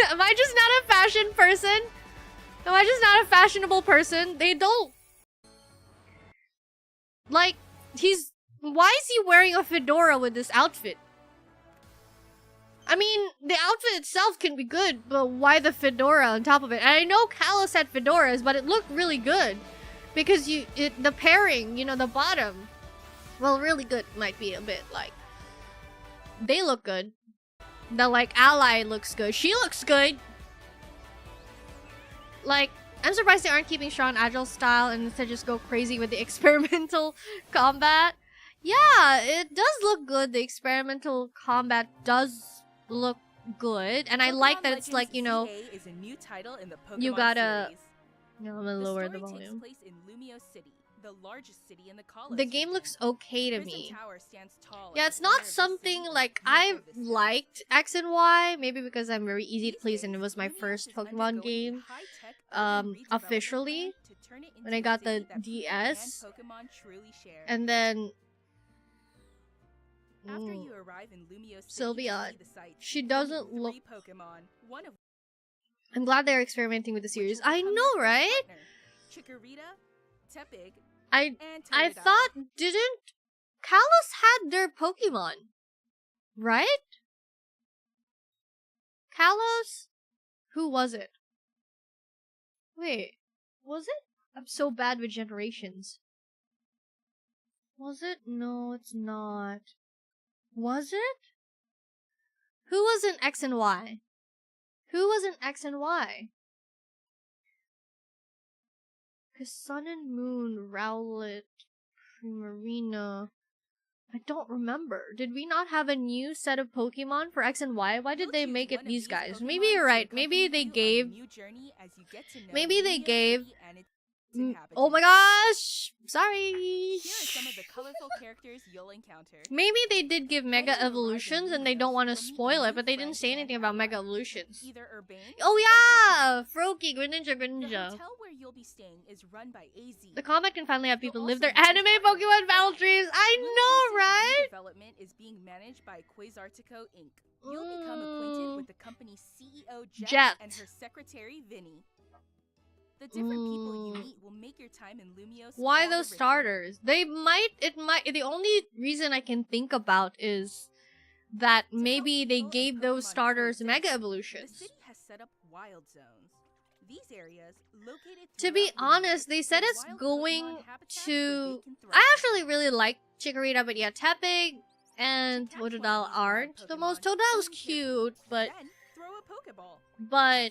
Am I just not a fashion person? Am I just not a fashionable person? They don't... Like, he's... Why is he wearing a fedora with this outfit? I mean, the outfit itself can be good, but why the fedora on top of it? And I know Kalos had fedoras, but it looked really good. Because the pairing, you know, the bottom. Well, really good might be a bit, like... They look good. The, like, ally looks good. She looks good! Like, I'm surprised they aren't keeping strong agile style and instead just go crazy with the experimental combat. Yeah, it does look good. The experimental combat does look good. And I like that it's like, you know,
is a new title in the Pokemon
you gotta...
series.
No, I'm gonna lower the
story
volume.
takes place in Lumio City, the largest city in the Kalos
The game
region.
looks okay to
Prison
me.
Tower stands tall
Yeah,
at
it's
the
not
center of the
something
city,
like
near
I
this town.
liked X and Y, maybe because I'm very easy to
These
please
days,
and it was my
Lumiose
first
is
Pokemon
undergoing a
game
high-tech urban redevelopment
officially
plan to turn it
when I
into a
got
city
the
that people
DS.
and Pokemon truly share.
And then
After you arrive in Lumio City,
Sylveon.
you see the sights.
She
Only
doesn't
3
look...
Pokemon, one of
I'm glad they're experimenting with the
which
series.
will
I
become
know,
your first
right?
partner. Chikorita, Tepig,
I
and
I
Totodile.
thought didn't Kalos had their Pokemon, right? Kalos? Who was it? Wait, was it? I'm so bad with generations. Was it? No, it's not. Was it? Who was in X and Y? Who was in X and Y? Cause Sun and Moon, Rowlet, Primarina... I don't remember. Did we not have a new set of Pokemon for X and Y? Why did
You'll
they
choose
make
one
it
of
these
these
guys?
Pokemon
Maybe you're
to
right. Maybe
accompany
they
you on a
gave...
new journey as you get to know
Maybe they
Lumio
gave...
City and its
Oh my
inhabitants.
gosh! Sorry!
Here are some of the colorful characters you'll encounter.
Maybe they did give Mega
When you arrive in
Evolutions and they
Lumiose,
don't want to
you'll meet
spoil it,
new
but they didn't
friends
say
and
anything about Mega
allies.
Evolutions.
Either Urbane
Oh
or
yeah! Froakie, Greninja,
The
Greninja.
hotel where you'll be staying is run by AZ.
The combat can finally have
You'll
people live
also
their
meet
anime
new partners.
Pokemon battle dreams! I know, right?
Development is being managed by Quasartico Inc. You'll become acquainted with the company's CEO Jet and her secretary Vinny. The different people you meet will make your time in Lumiose
Why
all the
those
richer.
starters? The only reason I can think about is that
To help
maybe they
people
gave
and
those
Pokemon
starters
coexist,
Mega
The
Evolutions.
city has set up wild zones. These areas, located
To be
throughout
honest,
Lumiose,
they said
are
it's
wild
going
Pokemon habitats
to...
where they can thrive.
I actually really like Chikorita, but yeah, Tepig and
To catch one of
Totodile
these wild
aren't the
Pokemon,
most. Totodile's
aim carefully,
cute, but
then throw a Pokeball.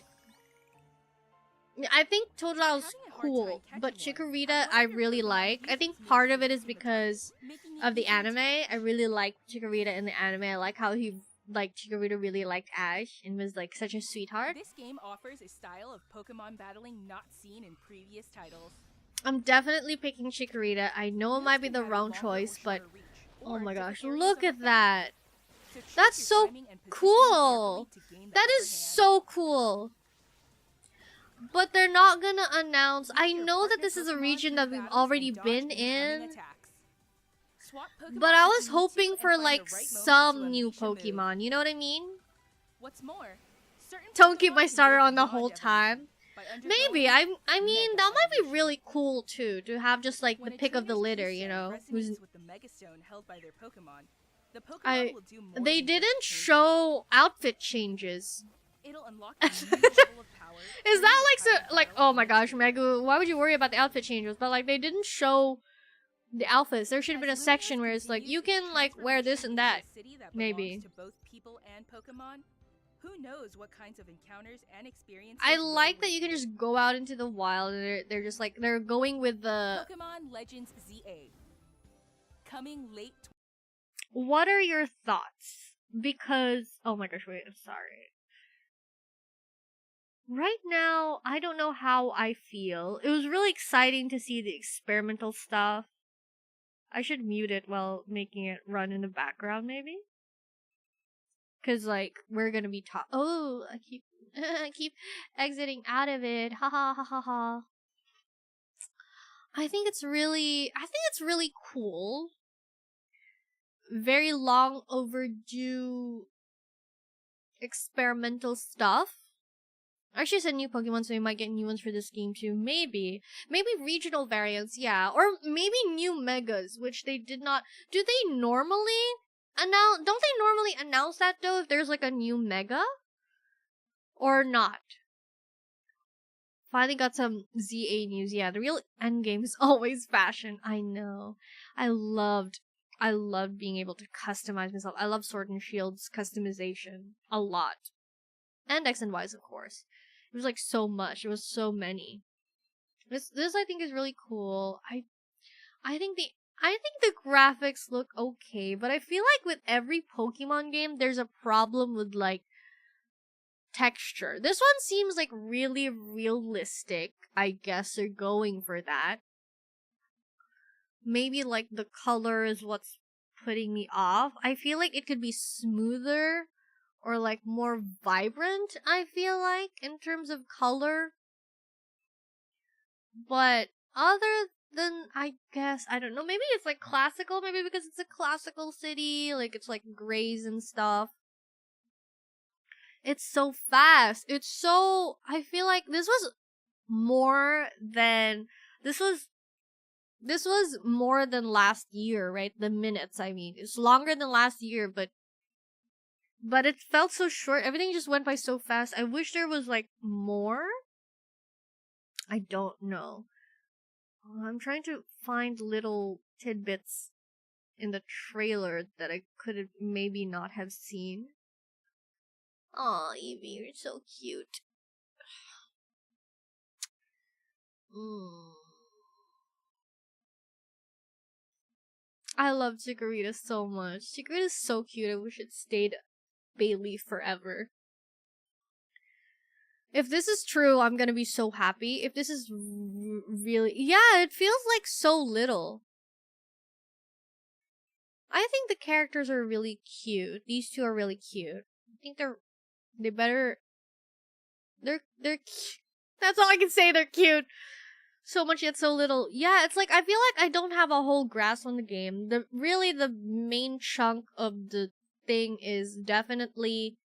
I think Totodile's
Having a hard
cool,
time
but
catching one,
Chikorita
have one
I
of your
really
Pokemon
like. I
use
think
its
part of it
moves
is
to keep it
because
making it
of the
easier to
anime.
catch.
I really like Chikorita in the anime. I like how Chikorita really liked Ash and was like such a sweetheart.
This game offers a style of Pokemon battling not seen in previous titles.
I'm definitely picking Chikorita. I know it might be the wrong choice, but oh my gosh, look at that. That's so cool. That is so cool. But they're not gonna announce. I know that this is a region that we've already been in. But I was hoping for like some new Pokemon, you know what I mean?
What's more,
Don't keep my starter on the whole time. Maybe, I mean, that might be really cool too, to have just like the pick of the litter, you know? They didn't show outfit changes. Is that like so, like, oh my gosh, Megu, why would you worry about the outfit changes? But like, they didn't show the outfits. There should have been a section where it's like, you can like wear this and that, maybe.
Who knows what kinds of encounters and experiences.
I like that you can just go out into the wild and they're just like, they're going with the
Pokemon Legends ZA. Coming late.
What are your thoughts? Because, oh my gosh, wait, I'm sorry. Right now, I don't know how I feel. It was really exciting to see the experimental stuff. I should mute it while making it run in the background, maybe? Cause like we're gonna be taught. Oh, I keep exiting out of it. Ha ha ha ha ha. I think it's really cool. Very long overdue experimental stuff. Actually, it's a new Pokemon, so we might get new ones for this game too. Maybe regional variants, yeah, or maybe new megas, which they did not. Do they normally? Don't they normally announce that though if there's like a new mega? Or not? Finally got some ZA news. Yeah, the real endgame is always fashion. I know. I loved being able to customize myself. I love Sword and Shield's customization a lot. And X and Y's, of course. It was like so much. It was so many. This I think is really cool. I think the graphics look okay, but I feel like with every Pokemon game, there's a problem with, like, texture. This one seems, like, really realistic. I guess they're going for that. Maybe, like, the color is what's putting me off. I feel like it could be smoother or, like, more vibrant, I feel like, in terms of color. But other then I guess, I don't know, maybe it's like classical, maybe because it's a classical city, like it's like grays and stuff. It's so fast. I feel like this was more than last year, right? The minutes, I mean. It's longer than last year, but it felt so short. Everything just went by so fast. I wish there was like more. I don't know. I'm trying to find little tidbits in the trailer that I could have maybe not have seen. Aw, Eevee, you're so cute. I love Chikorita so much. Chikorita's so cute. I wish it stayed Bayleaf forever. If this is true, I'm gonna be so happy. If this is really... Yeah, it feels like so little. I think the characters are really cute. These two are really cute. I think they're cute. That's all I can say, they're cute. So much yet so little. Yeah, it's like, I feel like I don't have a whole grasp on the game. The main chunk of the thing is definitely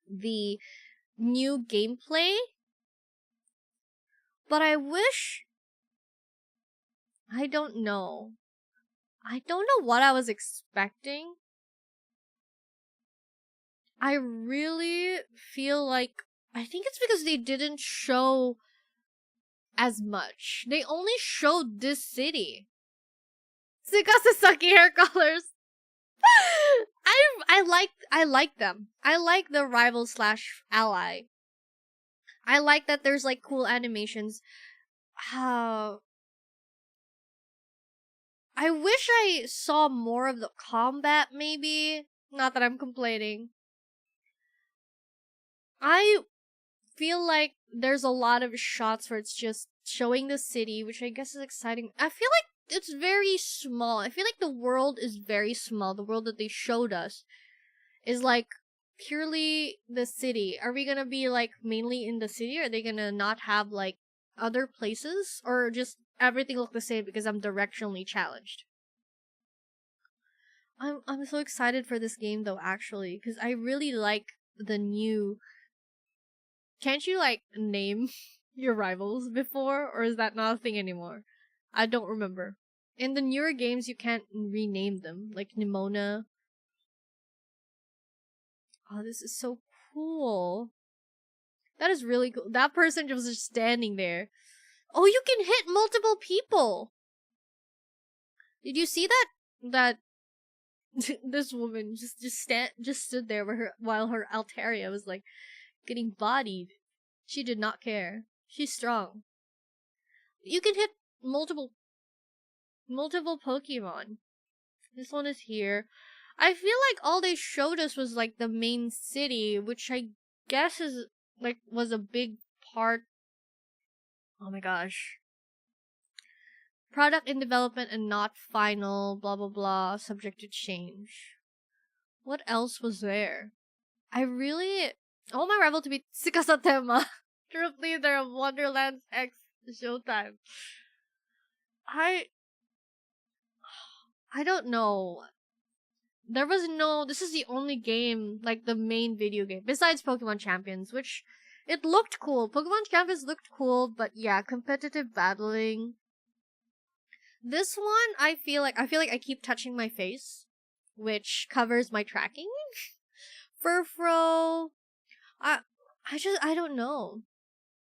the new gameplay. But I wish... I don't know. I don't know what I was expecting. I really feel like... I think it's because they didn't show as much. They only showed this city. Sukasaki hair colors. I like them. I like the rival / ally. I like that there's like cool animations. I wish I saw more of the combat, maybe. Not that I'm complaining. I feel like there's a lot of shots where it's just showing the city, which I guess is exciting. I feel like it's very small. I feel like the world is very small. The world that they showed us is like purely the city. Are we gonna be like mainly in the city? Or are they gonna not have like other places? Or just everything look the same because I'm directionally challenged? I'm so excited for this game though, actually, because I really like the new. Can't you like name your rivals before, or is that not a thing anymore? I don't remember. In the newer games, you can't rename them, like Nimona. Oh, this is so cool. That is really cool. That person was just standing there. Oh, you can hit multiple people. Did you see that this woman just stood there while her Altaria was like getting bodied. She did not care. She's strong. You can hit multiple Pokemon. This one is here. I feel like all they showed us was like the main city, which I guess is like was a big part. Oh my gosh. Product in development and not final, blah blah blah, subject to change. What else was there? I want my rival to be Tsukasa Tema, Troop Leader of Wonderlands X Showtime. I don't know. This is the only game, like the main video game, besides Pokemon Champions, which it looked cool. Pokemon Champions looked cool, but yeah, competitive battling. This one, I feel like I keep touching my face, which covers my tracking. Furfro, I don't know.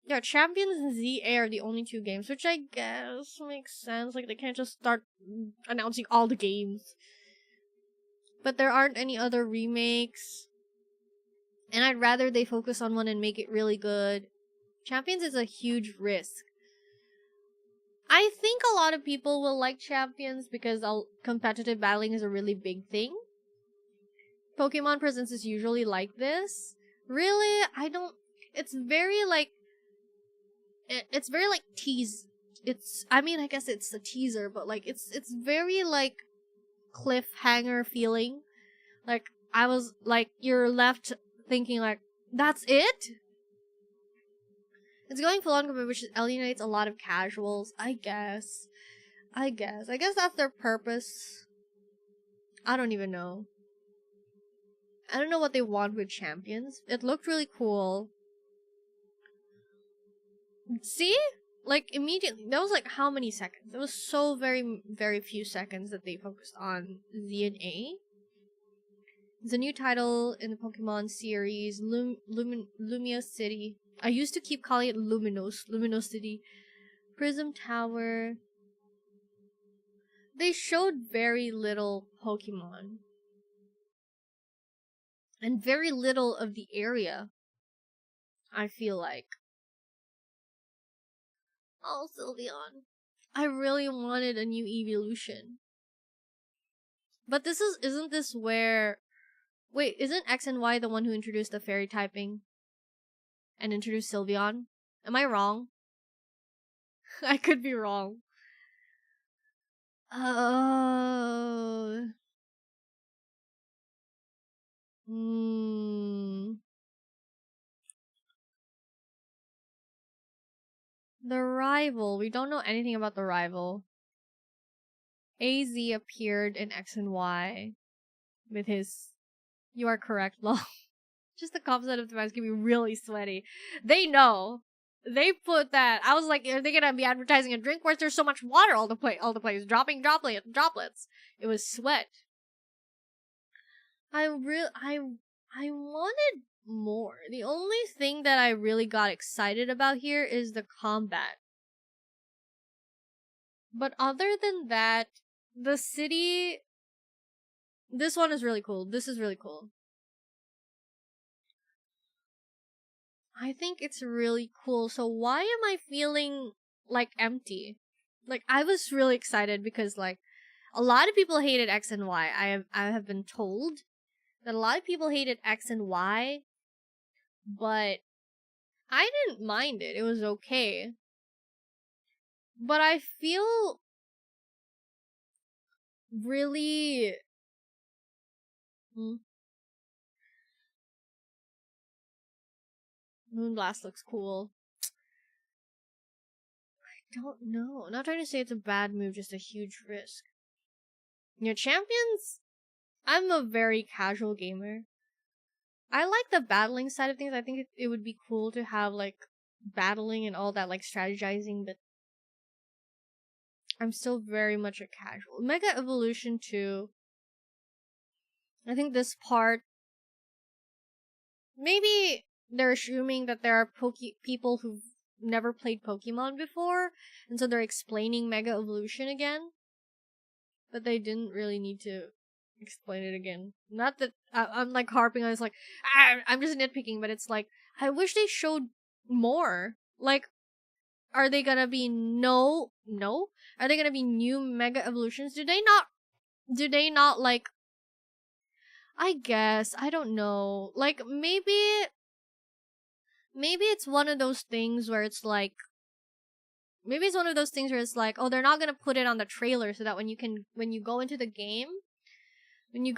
Yeah, Champions and ZA are the only two games, which I guess makes sense. Like, they can't just start announcing all the games. But there aren't any other remakes. And I'd rather they focus on one and make it really good. Champions is a huge risk. I think a lot of people will like Champions because competitive battling is a really big thing. Pokemon Presents is usually like this. Really? It's very like tease. I guess it's a teaser, but like it's very like cliffhanger feeling. Like I was like you're left thinking like that's it? It's going full on combat, which alienates a lot of casuals. I guess that's their purpose. I don't even know. I don't know what they want with Champions. It looked really cool. See? Like, immediately. That was like how many seconds? It was so very, very few seconds that they focused on Z and A. It's a new title in the Pokemon series, Lumia City. I used to keep calling it Luminos City. Prism Tower. They showed very little Pokemon. And very little of the area, I feel like. Oh, Sylveon. I really wanted a new evolution. But isn't this where... Wait, isn't X and Y the one who introduced the fairy typing? And introduced Sylveon? Am I wrong? I could be wrong. Oh... The rival. We don't know anything about the rival. AZ appeared in X and Y with his "You are correct" lol. Just the concept of the match can be really sweaty. They know. They put that. I was like, are they gonna be advertising a drink where there's so much water all the place, dropping droplets? It was sweat. I wanted more. The only thing that I really got excited about here is the combat. But other than that, the city... This one is really cool. This is really cool. I think it's really cool. So why am I feeling like empty? Like, I was really excited because like a lot of people hated X and Y. I have been told that a lot of people hated X and Y, but I didn't mind it. It was okay. But I feel really... Moonblast looks cool. I don't know. I'm not trying to say it's a bad move, just a huge risk. You know, champions? I'm a very casual gamer. I like the battling side of things. I think it would be cool to have, like, battling and all that, like, strategizing, but I'm still very much a casual. Mega Evolution 2. I think this part... Maybe they're assuming that there are people who've never played Pokemon before, and so they're explaining Mega Evolution again. But they didn't really need to explain it again. Not that I'm like harping on it's like, I'm just nitpicking, but it's like, I wish they showed more. Like, are they gonna be no? Are they gonna be new Mega Evolutions? Do they not like, I guess, I don't know. Like, maybe it's one of those things where it's like, oh, they're not gonna put it on the trailer so that when you go into the game, if we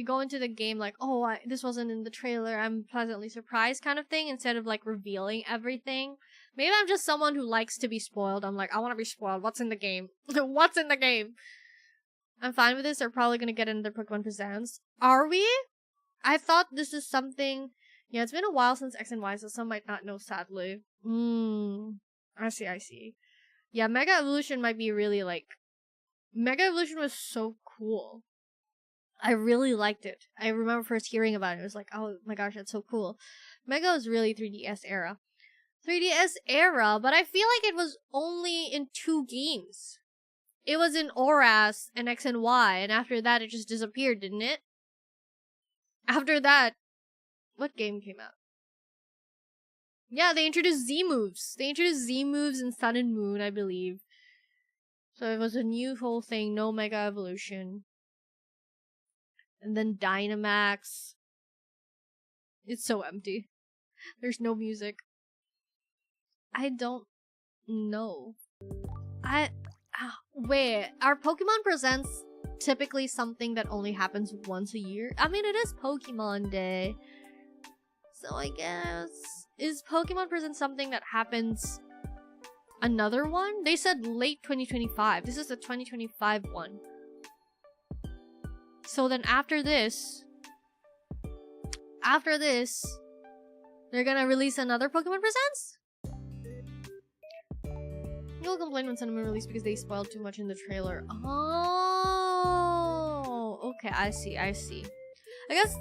go into the game like, oh, this wasn't in the trailer, I'm pleasantly surprised kind of thing, instead of like revealing everything. Maybe I'm just someone who likes to be spoiled. I'm like, I want to be spoiled. What's in the game? What's in the game? I'm fine with this. They're probably gonna get another Pokemon Presents. Are we? I thought this is something... Yeah, it's been a while since X and Y, so some might not know, sadly. I see. Yeah, Mega Evolution might be really, like... Mega Evolution was so cool. I really liked it. I remember first hearing about it. It was like, oh my gosh, that's so cool. Mega was really 3DS era. 3DS era, but I feel like it was only in 2 games. It was in ORAS and X and Y, and after that it just disappeared, didn't it? After that, what game came out? Yeah, they introduced Z moves. They introduced Z moves in Sun and Moon, I believe. So it was a new whole thing, no Mega Evolution. And then Dynamax. It's so empty. There's no music. I don't know. Wait, are Pokemon Presents typically something that only happens once a year? I mean, it is Pokemon Day. So I guess... Is Pokemon Presents something that happens another one? They said late 2025. This is the 2025 one. So then after this, they're gonna release another Pokemon Presents? You'll complain when Sun and Moon released because they spoiled too much in the trailer. Oh, okay, I see. I guess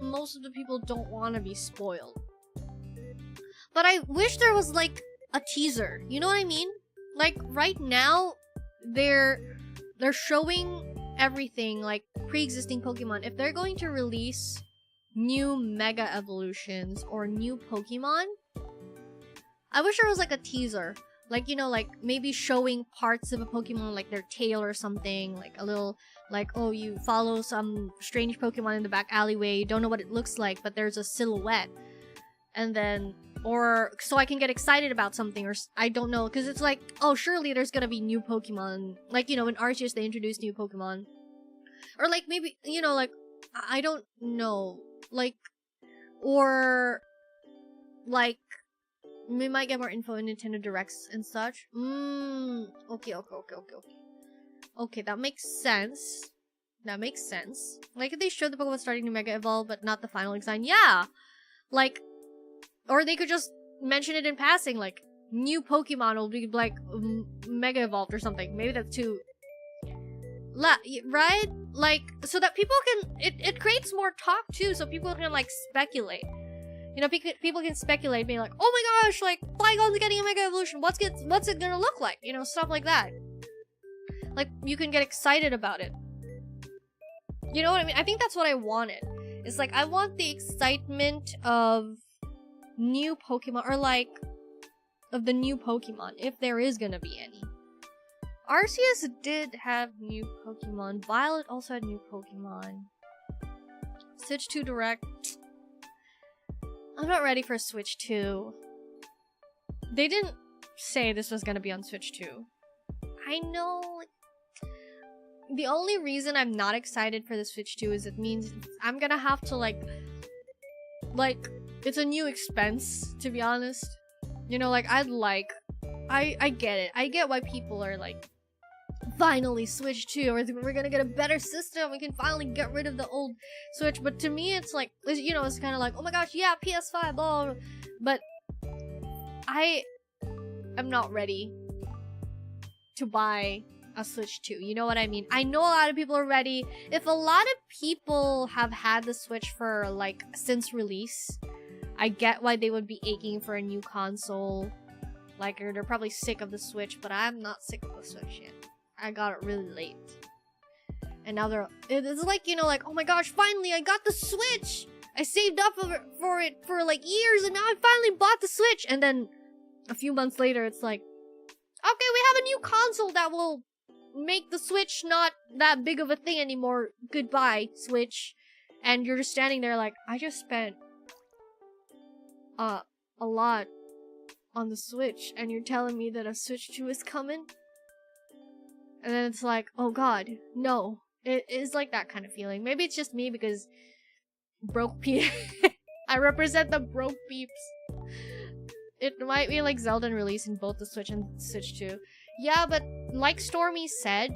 most of the people don't want to be spoiled. But I wish there was, like, a teaser. You know what I mean? Like, right now, they're showing everything, like, pre-existing Pokemon. If they're going to release new Mega Evolutions or new Pokemon, I wish there was, like, a teaser. Like, you know, like, maybe showing parts of a Pokemon, like their tail or something. Like, a little, like, oh, you follow some strange Pokemon in the back alleyway. You don't know what it looks like, but there's a silhouette. And then, or, so I can get excited about something, or, I don't know. Because it's like, oh, surely there's gonna be new Pokemon. Like, you know, in Arceus, they introduced new Pokemon. Or, like, maybe, you know, like, I don't know. Like, or, like, we might get more info in Nintendo Directs and such. Okay. Okay, that makes sense. Like, if they showed the Pokemon starting to Mega Evolve, but not the final design, yeah! Like, or they could just mention it in passing, like, new Pokemon will be, like, Mega Evolved or something. Maybe that's too... right? Like, so that people can... It creates more talk, too, so people can, like, speculate. You know, people can speculate, being like, oh my gosh, like, Flygon's getting a Mega Evolution, what's it gonna look like? You know, stuff like that. Like, you can get excited about it. You know what I mean? I think that's what I wanted. It's like, I want the excitement of new Pokemon, or like, of the new Pokemon, if there is gonna be any. Arceus did have new Pokemon. Violet also had new Pokemon. Switch 2 Direct... I'm not ready for Switch 2. they didn't say this was gonna be on Switch 2. I know. The only reason I'm not excited for the Switch 2 is it means I'm gonna have to like it's a new expense, to be honest. You know, like I get it. I get why people are like, finally Switch 2, or we're gonna get a better system, we can finally get rid of the old Switch. But to me it's like, you know, it's kind of like, oh my gosh, yeah, PS5, blah, blah. But I am not ready to buy a Switch 2, you know what I mean? I know a lot of people are ready. If a lot of people have had the Switch for like since release, I get why they would be aching for a new console. Like, or they're probably sick of the Switch, but I'm not sick of the Switch yet. I got it really late. And now it's like, you know, like, oh my gosh, finally I got the Switch! I saved up for it for like years, and now I finally bought the Switch! And then a few months later, it's like, okay, we have a new console that will make the Switch not that big of a thing anymore. Goodbye, Switch. And you're just standing there like, I just spent a lot on the Switch, and you're telling me that a Switch 2 is coming? And then it's like, oh god, no. It is like that kind of feeling. Maybe it's just me because broke peeps. I represent the broke peeps. It might be like Zelda releasing both the Switch and Switch 2. Yeah, but like Stormy said,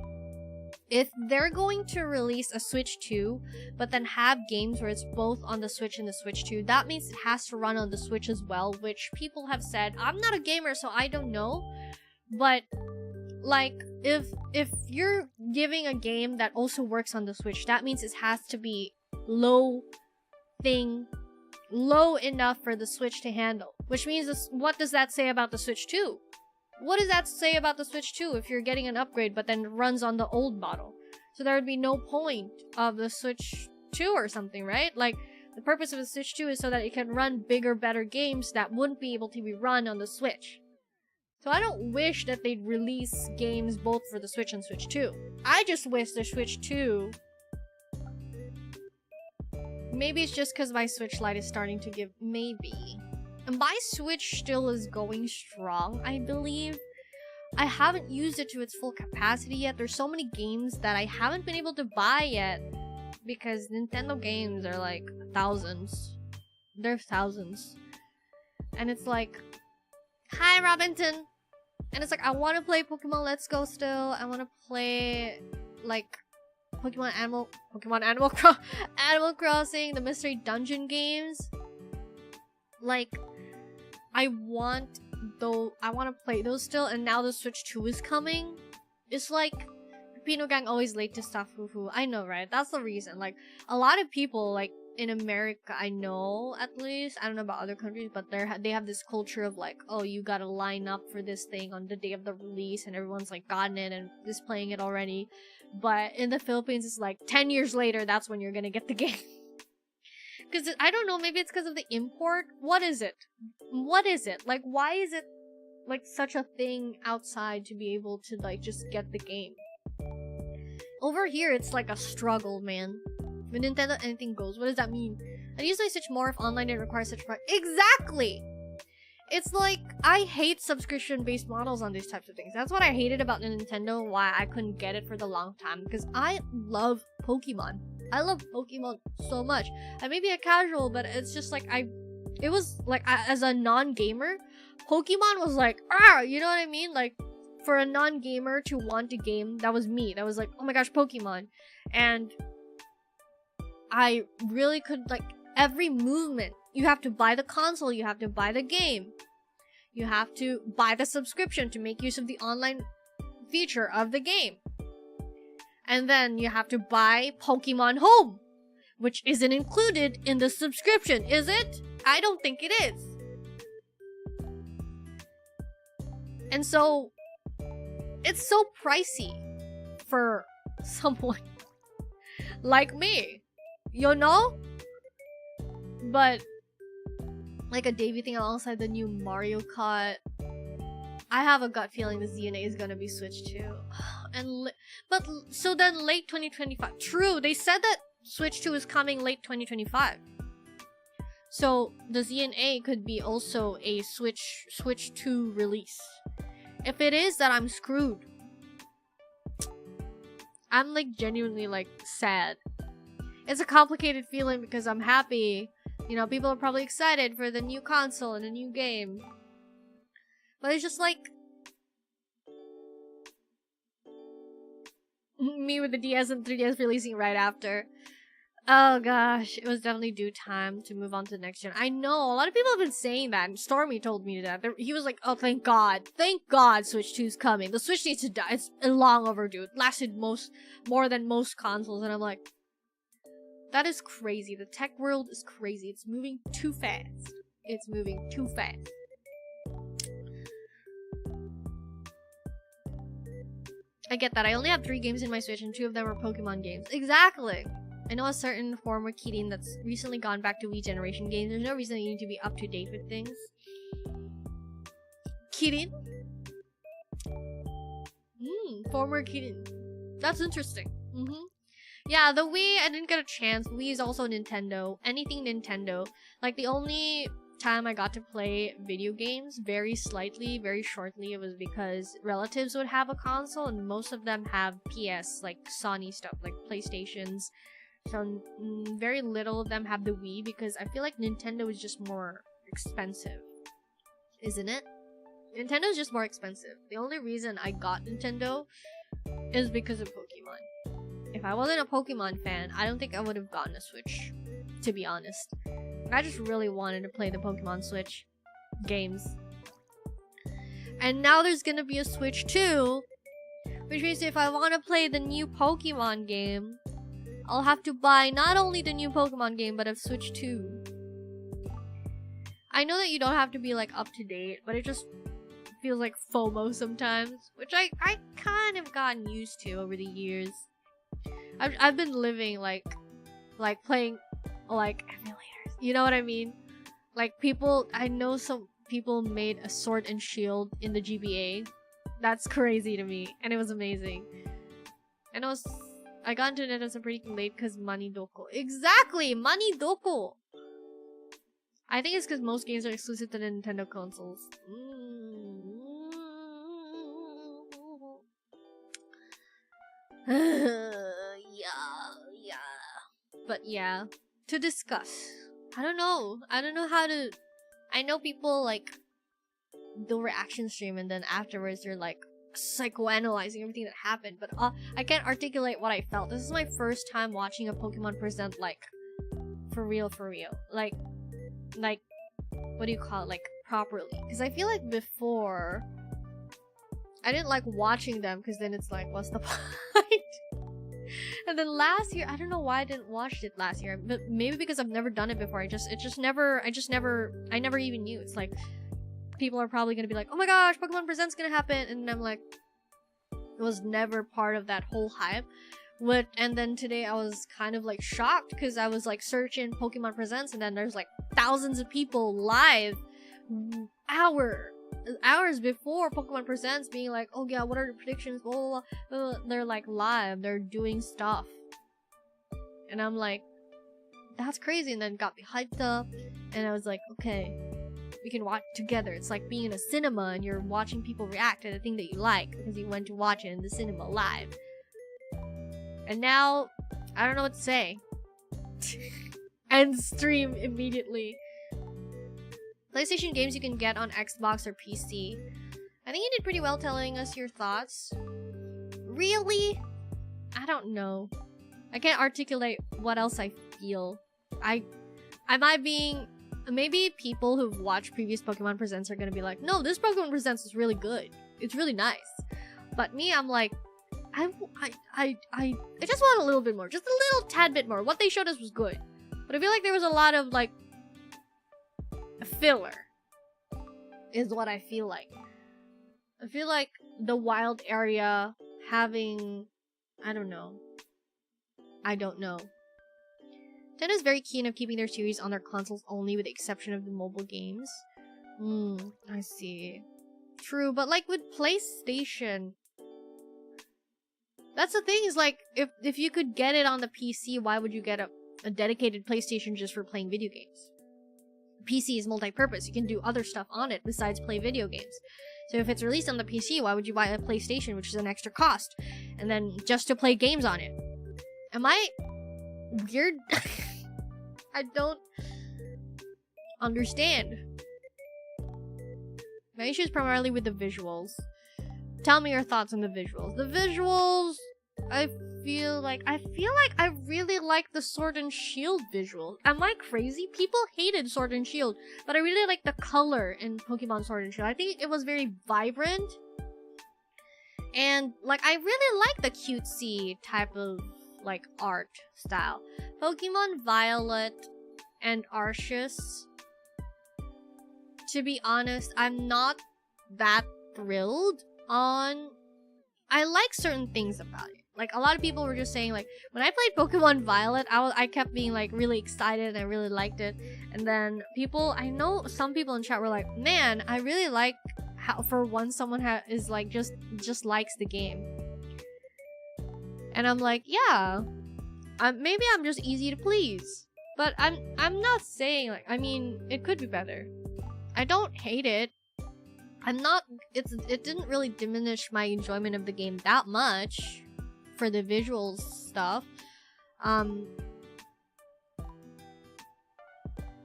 if they're going to release a Switch 2, but then have games where it's both on the Switch and the Switch 2, that means it has to run on the Switch as well, which people have said. I'm not a gamer, so I don't know. But, like, if you're giving a game that also works on the Switch, that means it has to be low enough for the Switch to handle. Which means, what does that say about the Switch 2? What does that say about the Switch 2 if you're getting an upgrade but then it runs on the old model? So there would be no point of the Switch 2 or something, right? Like, the purpose of the Switch 2 is so that it can run bigger, better games that wouldn't be able to be run on the Switch. So I don't wish that they'd release games both for the Switch and Switch 2. I just wish the Switch 2... Maybe it's just because my Switch Lite is starting to give... Maybe. And my Switch still is going strong, I believe. I haven't used it to its full capacity yet. There's so many games that I haven't been able to buy yet. Because Nintendo games are like thousands. They're thousands. And it's like... Hi, Robinson! And it's like, I want to play Pokemon Let's Go still. I want to play, like, Animal Crossing, the Mystery Dungeon games. Like, I want to play those still, and now the Switch 2 is coming. It's like, Pino Gang always late to stuff, hoo-hoo. I know, right? That's the reason. Like, a lot of people, like, in America, I know, at least, I don't know about other countries, but they have this culture of like, oh, you gotta line up for this thing on the day of the release, and everyone's like gotten it and is playing it already. But in the Philippines, it's like 10 years later, that's when you're gonna get the game. Because I don't know, maybe it's because of the import. What is it? Like, why is it like such a thing outside to be able to like just get the game? Over here, it's like a struggle, man. With Nintendo, anything goes. What does that mean? I usually switch more if online didn't require such price. Exactly! It's like, I hate subscription-based models on these types of things. That's what I hated about Nintendo, why I couldn't get it for the long time. Because I love Pokemon. I love Pokemon so much. I may be a casual, but it's just like, it was like, as a non-gamer, Pokemon was like, you know what I mean? Like, for a non-gamer to want a game, that was me. That was like, oh my gosh, Pokemon. And I really could, like, every movement. You have to buy the console, you have to buy the game. You have to buy the subscription to make use of the online feature of the game. And then you have to buy Pokemon Home, which isn't included in the subscription, is it? I don't think it is. And so, it's so pricey for someone like me. You know? But like a Davey thing alongside the new Mario Kart, I have a gut feeling the ZNA is gonna be switched to. But so then late 2025. True, they said that Switch 2 is coming late 2025. So the ZNA could be also a Switch 2 release. If it is, then I'm screwed. I'm like genuinely like sad. It's a complicated feeling because I'm happy. You know, people are probably excited for the new console and a new game. But it's just like me with the DS and 3DS releasing right after. Oh gosh, it was definitely due time to move on to the next gen. I know, a lot of people have been saying that, and Stormy told me that. He was like, oh thank god Switch 2's coming. The Switch needs to die. It's long overdue. It lasted more than most consoles, and I'm like, that is crazy. The tech world is crazy. It's moving too fast. It's moving too fast. I get that. I only have 3 games in my Switch, and 2 of them are Pokemon games. Exactly! I know a certain former Kirin that's recently gone back to Wii generation games. There's no reason you need to be up to date with things. Kirin? Former Kirin. That's interesting. Yeah, the Wii, I didn't get a chance. Wii is also Nintendo. Anything Nintendo. Like, the only time I got to play video games, very slightly, very shortly, it was because relatives would have a console, and most of them have PS, like Sony stuff, like PlayStations. So very little of them have the Wii because I feel like Nintendo is just more expensive. Isn't it? Nintendo is just more expensive. The only reason I got Nintendo is because of Pokemon. If I wasn't a Pokemon fan, I don't think I would have gotten a Switch, to be honest. I just really wanted to play the Pokemon Switch games. And now there's gonna be a Switch 2, which means if I want to play the new Pokemon game, I'll have to buy not only the new Pokemon game, but a Switch 2. I know that you don't have to be like up to date, but it just feels like FOMO sometimes, which I kind of gotten used to over the years. I've been living like playing like emulators. You know what I mean? Like I know some people made a Sword and Shield in the GBA. That's crazy to me, and it was amazing. And I got into Nintendo so pretty late because money doko. Exactly! Money doko! I think it's because most games are exclusive to the Nintendo consoles. Yeah. But yeah, to discuss. I don't know how to... I know people like do reaction stream and then afterwards they're like psychoanalyzing everything that happened, but I can't articulate what I felt. This is my first time watching a Pokemon present like for real. Like what do you call it? Like properly. Because I feel like before I didn't like watching them because then it's like, what's the point? And then last year, I don't know why I didn't watch it last year, but maybe because I've never done it before. I never even knew. It's like people are probably gonna be like, oh my gosh, Pokemon Presents gonna happen, and I'm like, it was never part of that whole hype. And then today I was kind of like shocked because I was like searching Pokemon Presents, and then there's like thousands of people live hours before Pokemon Presents being like, oh yeah, what are the predictions, blah, blah, blah. They're like live, they're doing stuff, and I'm like, that's crazy. And then got me hyped up, and I was like, okay, we can watch together. It's like being in a cinema and you're watching people react to the thing that you like because you went to watch it in the cinema live. And now I don't know what to say. End stream immediately. PlayStation games you can get on Xbox or PC. I think you did pretty well telling us your thoughts. Really? I don't know. I can't articulate what else I feel. Am I being... Maybe people who've watched previous Pokemon Presents are gonna be like, no, this Pokemon Presents is really good. It's really nice. But me, I'm like, I just want a little bit more. Just a little tad bit more. What they showed us was good. But I feel like there was a lot of, like, filler. Is what I feel like. I feel like the wild area having... I don't know. Nintendo is very keen of keeping their series on their consoles only with the exception of the mobile games. I see. True, but like with PlayStation... That's the thing, is like, if you could get it on the PC, why would you get a dedicated PlayStation just for playing video games? PC is multi-purpose. You can do other stuff on it besides play video games. So if it's released on the PC, why would you buy a PlayStation, which is an extra cost, and then just to play games on it? Am I weird? I don't understand. My issue is primarily with the visuals. Tell me your thoughts on the visuals. The visuals, I feel like I really like the Sword and Shield visual. Am I crazy? People hated Sword and Shield, but I really like the color in Pokemon Sword and Shield. I think it was very vibrant. And like I really like the cutesy type of like art style. Pokemon Violet and Arceus, to be honest, I'm not that thrilled on. I like certain things about it. Like, a lot of people were just saying, like, when I played Pokemon Violet, I kept being, like, really excited and I really liked it. And then I know some people in chat were like, man, I really like how, for once, someone is, like, just likes the game. And I'm like, yeah, maybe I'm just easy to please. But I'm not saying, like, I mean, it could be better. I don't hate it. It didn't really diminish my enjoyment of the game that much. For the visuals stuff,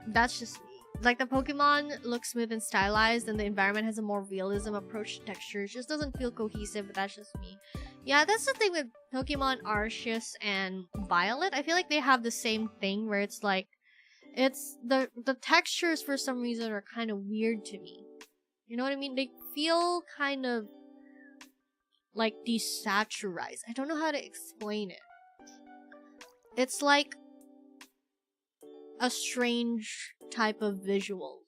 that's just me. Like, the Pokemon look smooth and stylized, and the environment has a more realism approach to texture. It just doesn't feel cohesive, but that's just me. Yeah, that's the thing with Pokemon Arceus and Violet. I feel like they have the same thing where it's like, it's the textures for some reason are kind of weird to me. You know what I mean? They feel kind of like desaturized. I don't know how to explain it. It's like a strange type of visual.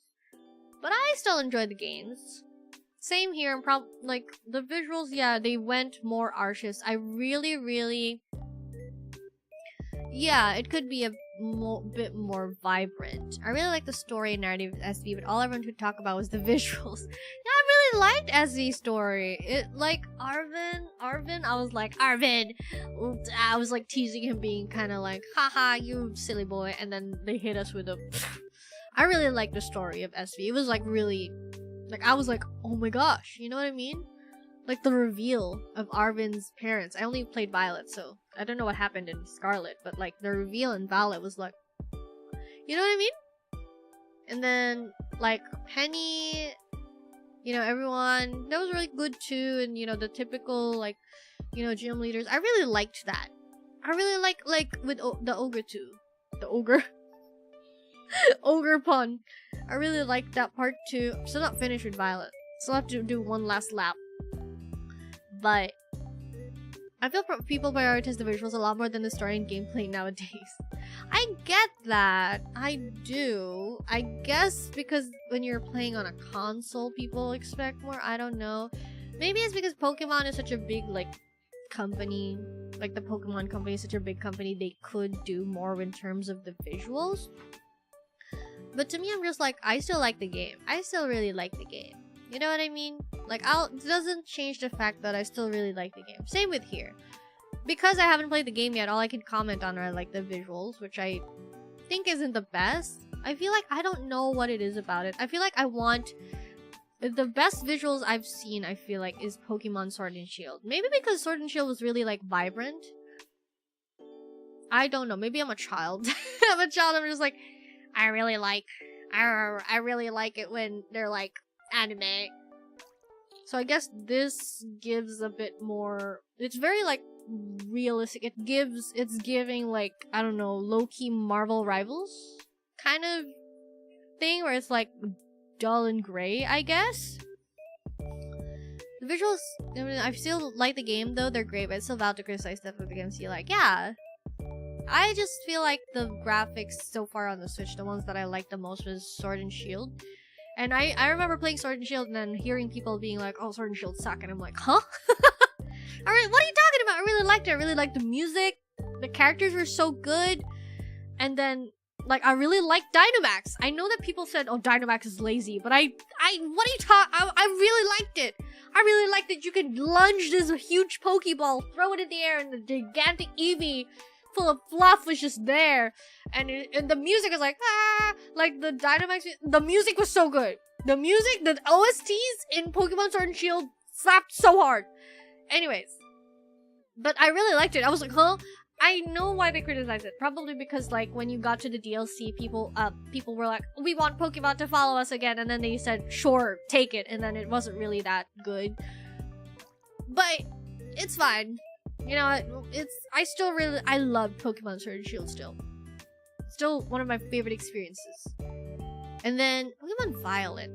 But I still enjoy the games. Same here, and like the visuals, yeah, they went more Arceus. I really yeah, it could be a bit more vibrant. I really like the story and narrative of SV, but all everyone could talk about was the visuals. Yeah, I really liked SV's story. It, like, Arvin, I was like, Arvin! I was like teasing him, being kind of like, haha, you silly boy, and then they hit us with a... I really liked the story of SV. It was like really... Like, I was like, oh my gosh, you know what I mean? Like, the reveal of Arvin's parents. I only played Violet, so I don't know what happened in Scarlet, but like, the reveal in Violet was like... You know what I mean? And then, like, Penny... You know, everyone... That was really good too, and you know, the typical, like, you know, gym leaders. I really liked that. I really like with the Ogre too. The Ogre? Ogre pun. I really liked that part too. I'm still not finished with Violet. Still have to do one last lap. But I feel people prioritize the visuals a lot more than the story and gameplay nowadays. I get that. I do. I guess because when you're playing on a console, people expect more. I don't know. Maybe it's because Pokemon is such a big, like, company. Like, the Pokemon company is such a big company, they could do more in terms of the visuals. But to me, I'm just like, I still like the game. I still really like the game. You know what I mean? Like, it doesn't change the fact that I still really like the game. Same with here. Because I haven't played the game yet, all I can comment on are, like, the visuals, which I think isn't the best. I feel like I don't know what it is about it. I feel like I want... The best visuals I've seen, I feel like, is Pokemon Sword and Shield. Maybe because Sword and Shield was really, like, vibrant. I don't know. Maybe I'm a child. I'm a child, I'm just like... I really like it when they're, like, anime. So I guess this gives a bit more... It's very, like, realistic. It's giving, like, I don't know, low-key Marvel Rivals kind of thing, where it's, like, dull and gray, I guess. The visuals, I mean, I still like the game, though. They're great, but it's still valid to criticize stuff of the game. So you're like, yeah. I just feel like the graphics so far on the Switch, the ones that I liked the most was Sword and Shield. And I remember playing Sword and Shield and then hearing people being like, oh, Sword and Shield suck. And I'm like, huh? Alright, what are you talking about? I really liked it. I really liked the music. The characters were so good. And then, like, I really liked Dynamax. I know that people said, oh, Dynamax is lazy. But what are you talking? I really liked it. I really liked that you could lunge this huge Pokeball, throw it in the air, and the gigantic Eevee full of fluff was just there, and the music was like the Dynamax. The music was so good. The music, the OSTs in Pokemon Sword and Shield slapped so hard. Anyways, but I really liked it. I was like, huh? I know why they criticized it. Probably because like when you got to the DLC, people were like, we want Pokemon to follow us again, and then they said, sure, take it, and then it wasn't really that good. But it's fine. You know, I love Pokemon Sword and Shield still. Still one of my favorite experiences. And then Pokemon Violet.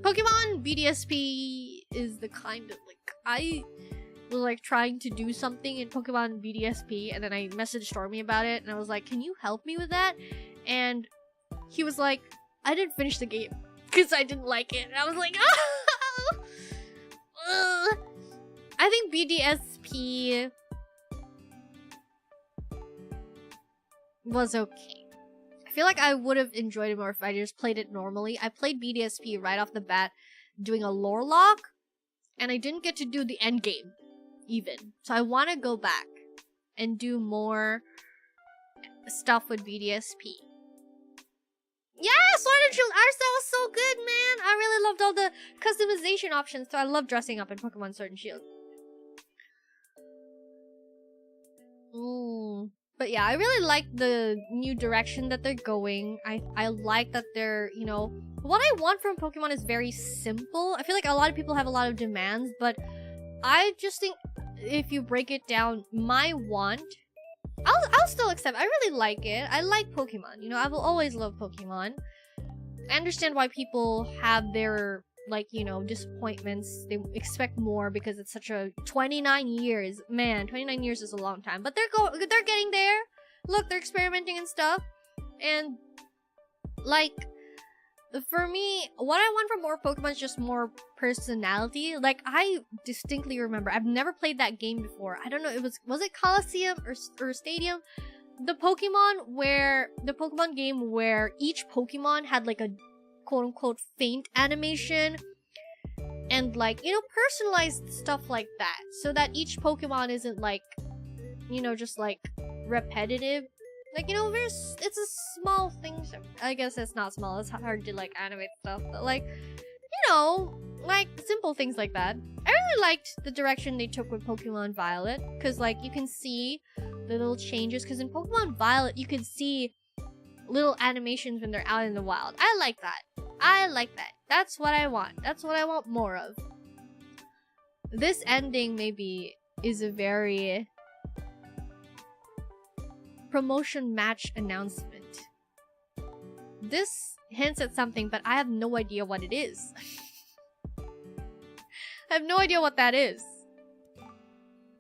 Pokemon BDSP is the kind of like I was like trying to do something in Pokemon BDSP, and then I messaged Stormy about it, and I was like, can you help me with that? And he was like, I didn't finish the game because I didn't like it. And I was like, I think BDSP was okay. I feel like I would have enjoyed it more if I just played it normally. I played BDSP right off the bat doing a lore lock, and I didn't get to do the end game even. So I want to go back and do more stuff with BDSP. Yeah, Sword and Shield art style was so good, man! I really loved all the customization options, so I love dressing up in Pokemon Sword and Shield. But yeah, I really like the new direction that they're going. I like that they're, you know, what I want from Pokemon is very simple. I feel like a lot of people have a lot of demands, but I just think if you break it down, my want, I'll still accept. I really like it. I like Pokemon. You know, I will always love Pokemon. I understand why people have their, like, you know, disappointments. They expect more because it's such a 29 years. Man, 29 years is a long time. But they're getting there. Look, they're experimenting and stuff. And like, for me, what I want from more Pokemon is just more personality. Like, I distinctly remember, I've never played that game before. I don't know, was it Coliseum or Stadium? The Pokemon game where each Pokemon had like a quote-unquote faint animation, and like, you know, personalized stuff like that, so that each Pokemon isn't like, you know, just like repetitive. Like, you know, it's a small thing. I guess it's not small, it's hard to like animate stuff, but like, you know, like simple things like that. I really liked the direction they took with Pokemon Violet, because like you can see the little changes, because in Pokemon Violet you can see little animations when they're out in the wild. I like that. I like that. That's what I want. That's what I want more of. This ending maybe is a very promotion match announcement. This hints at something, but I have no idea what it is. I have no idea what that is.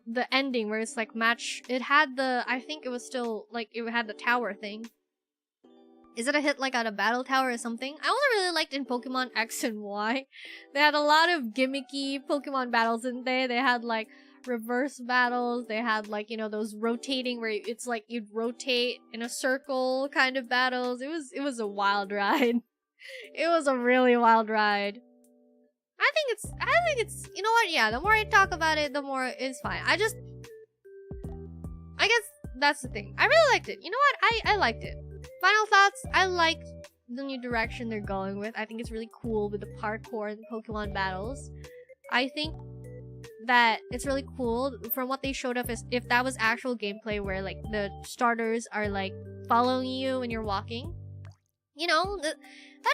The ending where it's like match, it had the, I think it was still like, it had the tower thing. Is it a hit like at a battle tower or something? I also really liked in Pokemon X and Y. They had a lot of gimmicky Pokemon battles, didn't they? They had like reverse battles. They had like, you know, those rotating where it's like you'd rotate in a circle kind of battles. It was a wild ride. It was a really wild ride. I think it's, you know what? Yeah, the more I talk about it, the more it's fine. I guess that's the thing. I really liked it. You know what? I liked it. Final thoughts, I like the new direction they're going with. I think it's really cool with the parkour and the Pokemon battles. I think that it's really cool from what they showed off, is if that was actual gameplay where like the starters are like following you when you're walking. You know, that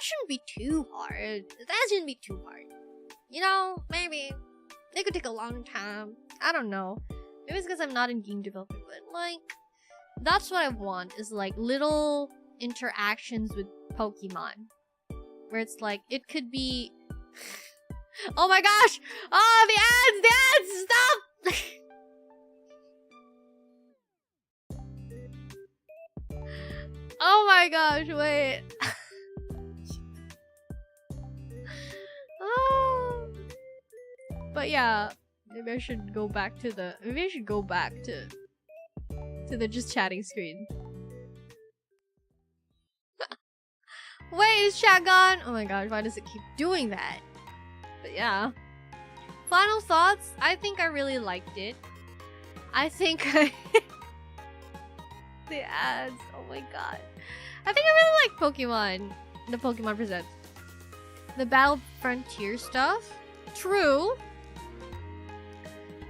shouldn't be too hard. That shouldn't be too hard. You know, maybe it could take a long time. I don't know. Maybe it's because I'm not in game development, but like, that's what I want, is like little interactions with Pokemon. Where it's like, it could be... Oh my gosh! Oh, the ads! Stop! Oh my gosh, wait. Oh. But yeah, maybe I should go back to the... Maybe I should go back to the just chatting screen. Wait, is chat gone? Oh my gosh, why does it keep doing that? But yeah. Final thoughts? I think I really liked it. I think The ads. Oh my god. I think I really like Pokemon. The Pokemon Presents. The Battle Frontier stuff. True.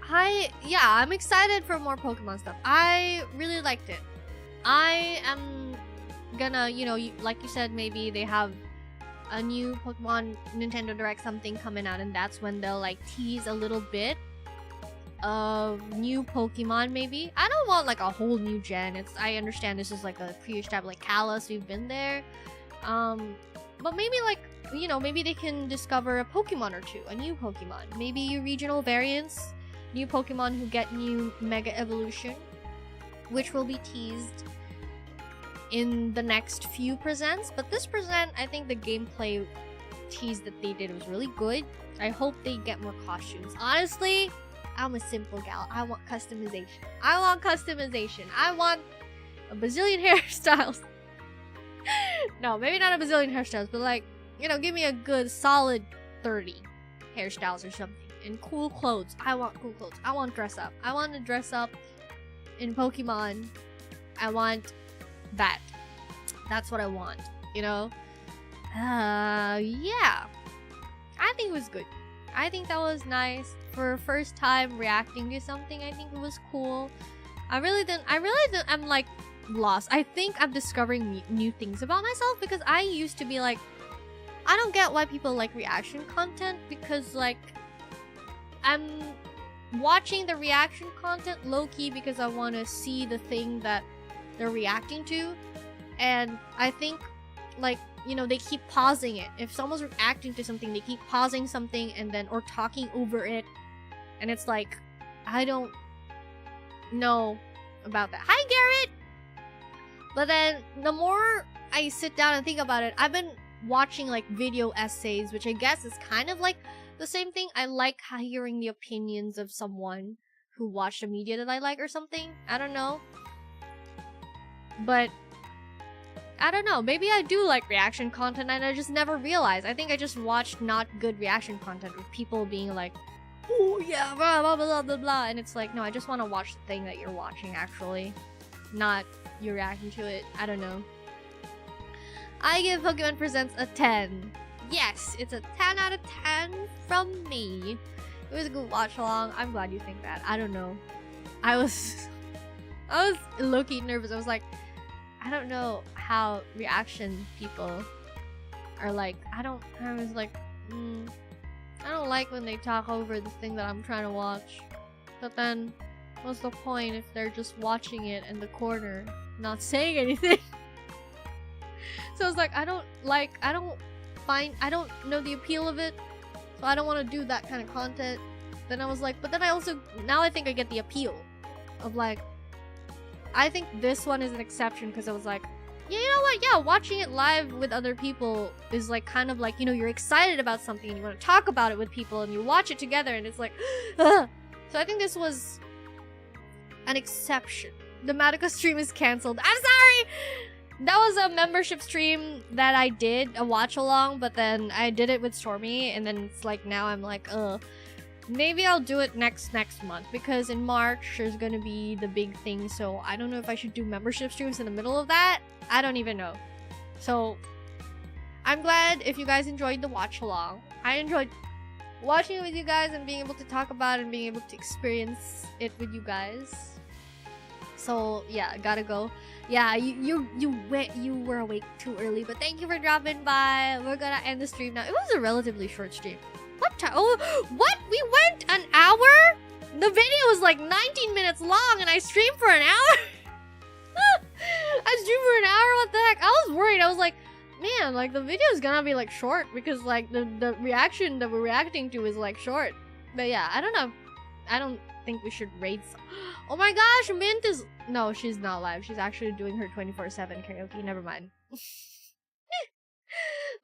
I'm excited for more Pokemon stuff. I really liked it. I am gonna, like you said, maybe they have a new Pokemon Nintendo Direct something coming out, and that's when they'll like tease a little bit of new Pokemon. Maybe I don't want like a whole new gen. I understand this is like a pre-established like Kalos, we've been there, but maybe like maybe they can discover a Pokemon or two, a new Pokemon, maybe regional variants, new Pokemon who get new Mega Evolution, which will be teased in the next few presents. But this present, I think the gameplay tease that they did was really good. I hope they get more costumes. Honestly, I'm a simple gal. I want customization. I want a bazillion hairstyles. No, maybe not a bazillion hairstyles, but like, give me a good solid 30 hairstyles or something. And cool clothes. I want cool clothes. I want to dress up. I want to dress up in Pokemon. I want that. That's what I want, yeah. I think it was good. I think that was nice. For a first time reacting to something, I think it was cool. I'm like lost. I think I'm discovering new things about myself, because I used to be like, I don't get why people like reaction content, because like I'm watching the reaction content low-key because I want to see the thing that they're reacting to, and I think like they keep pausing it. If someone's reacting to something, they keep pausing something and then or talking over it, and it's like, I don't know about that. Hi, Garrett! But then the more I sit down and think about it, I've been watching like video essays, which I guess is kind of like the same thing. I like hearing the opinions of someone who watched a media that I like or something. I don't know. But I don't know. Maybe I do like reaction content and I just never realized. I think I just watched not good reaction content with people being like, oh yeah, blah blah blah blah blah, and it's like, no, I just want to watch the thing that you're watching actually, not you reacting to it. I don't know. I give Pokemon Presents a 10. Yes, it's a 10 out of 10 from me. It was a good watch along. I'm glad you think that. I don't know. I was low-key nervous. I was like, I don't know how reaction people are like. I was like, I don't like when they talk over the thing that I'm trying to watch. But then, what's the point if they're just watching it in the corner, not saying anything? So I was like, I don't know the appeal of it, so I don't want to do that kind of content. Then I was like, but then now I think I get the appeal of like, I think this one is an exception, because I was like, yeah, you know what, yeah, watching it live with other people is like kind of like, you're excited about something and you want to talk about it with people and you watch it together and it's like, ugh. So I think this was an exception. The Madoka stream is cancelled. I'm sorry! That was a membership stream that I did, a watch along, but then I did it with Stormy, and then it's like, now I'm like, maybe I'll do it next month, because in March there's gonna be the big thing, so I don't know if I should do membership streams in the middle of that. I don't even know. So I'm glad if you guys enjoyed the watch along. I enjoyed watching it with you guys and being able to talk about it and being able to experience it with you guys. So yeah, gotta go. Yeah, you were awake too early, but thank you for dropping by. We're gonna end the stream now. It was a relatively short stream. What time? Oh, what? We went an hour? The video was like 19 minutes long and I streamed for an hour? I streamed for an hour? What the heck? I was worried. I was like, man, like the video is gonna be like short, because like the reaction that we're reacting to is like short. But yeah, I don't know. I don't think we should raid some. Oh my gosh, Mint is... No, she's not live. She's actually doing her 24/7 karaoke. Never mind.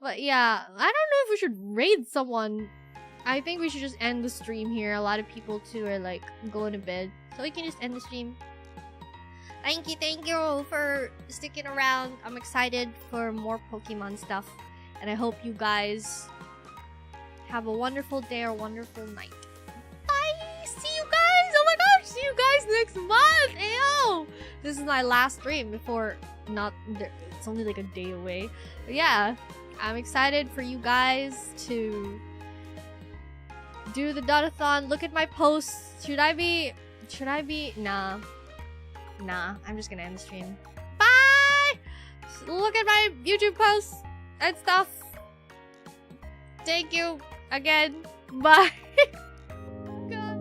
But yeah, I don't know if we should raid someone. I think we should just end the stream here. A lot of people too are like going to bed, so we can just end the stream. Thank you for sticking around. I'm excited for more Pokemon stuff, and I hope you guys have a wonderful day or wonderful night. Bye! See you guys! Oh my gosh! See you guys next month! Ayo! This is my last stream before it's only like a day away. But yeah, I'm excited for you guys to do the dotathon. Look at my posts. Should I be nah, I'm just gonna end the stream. Bye. Look at my YouTube posts and stuff. Thank you again. Bye. God.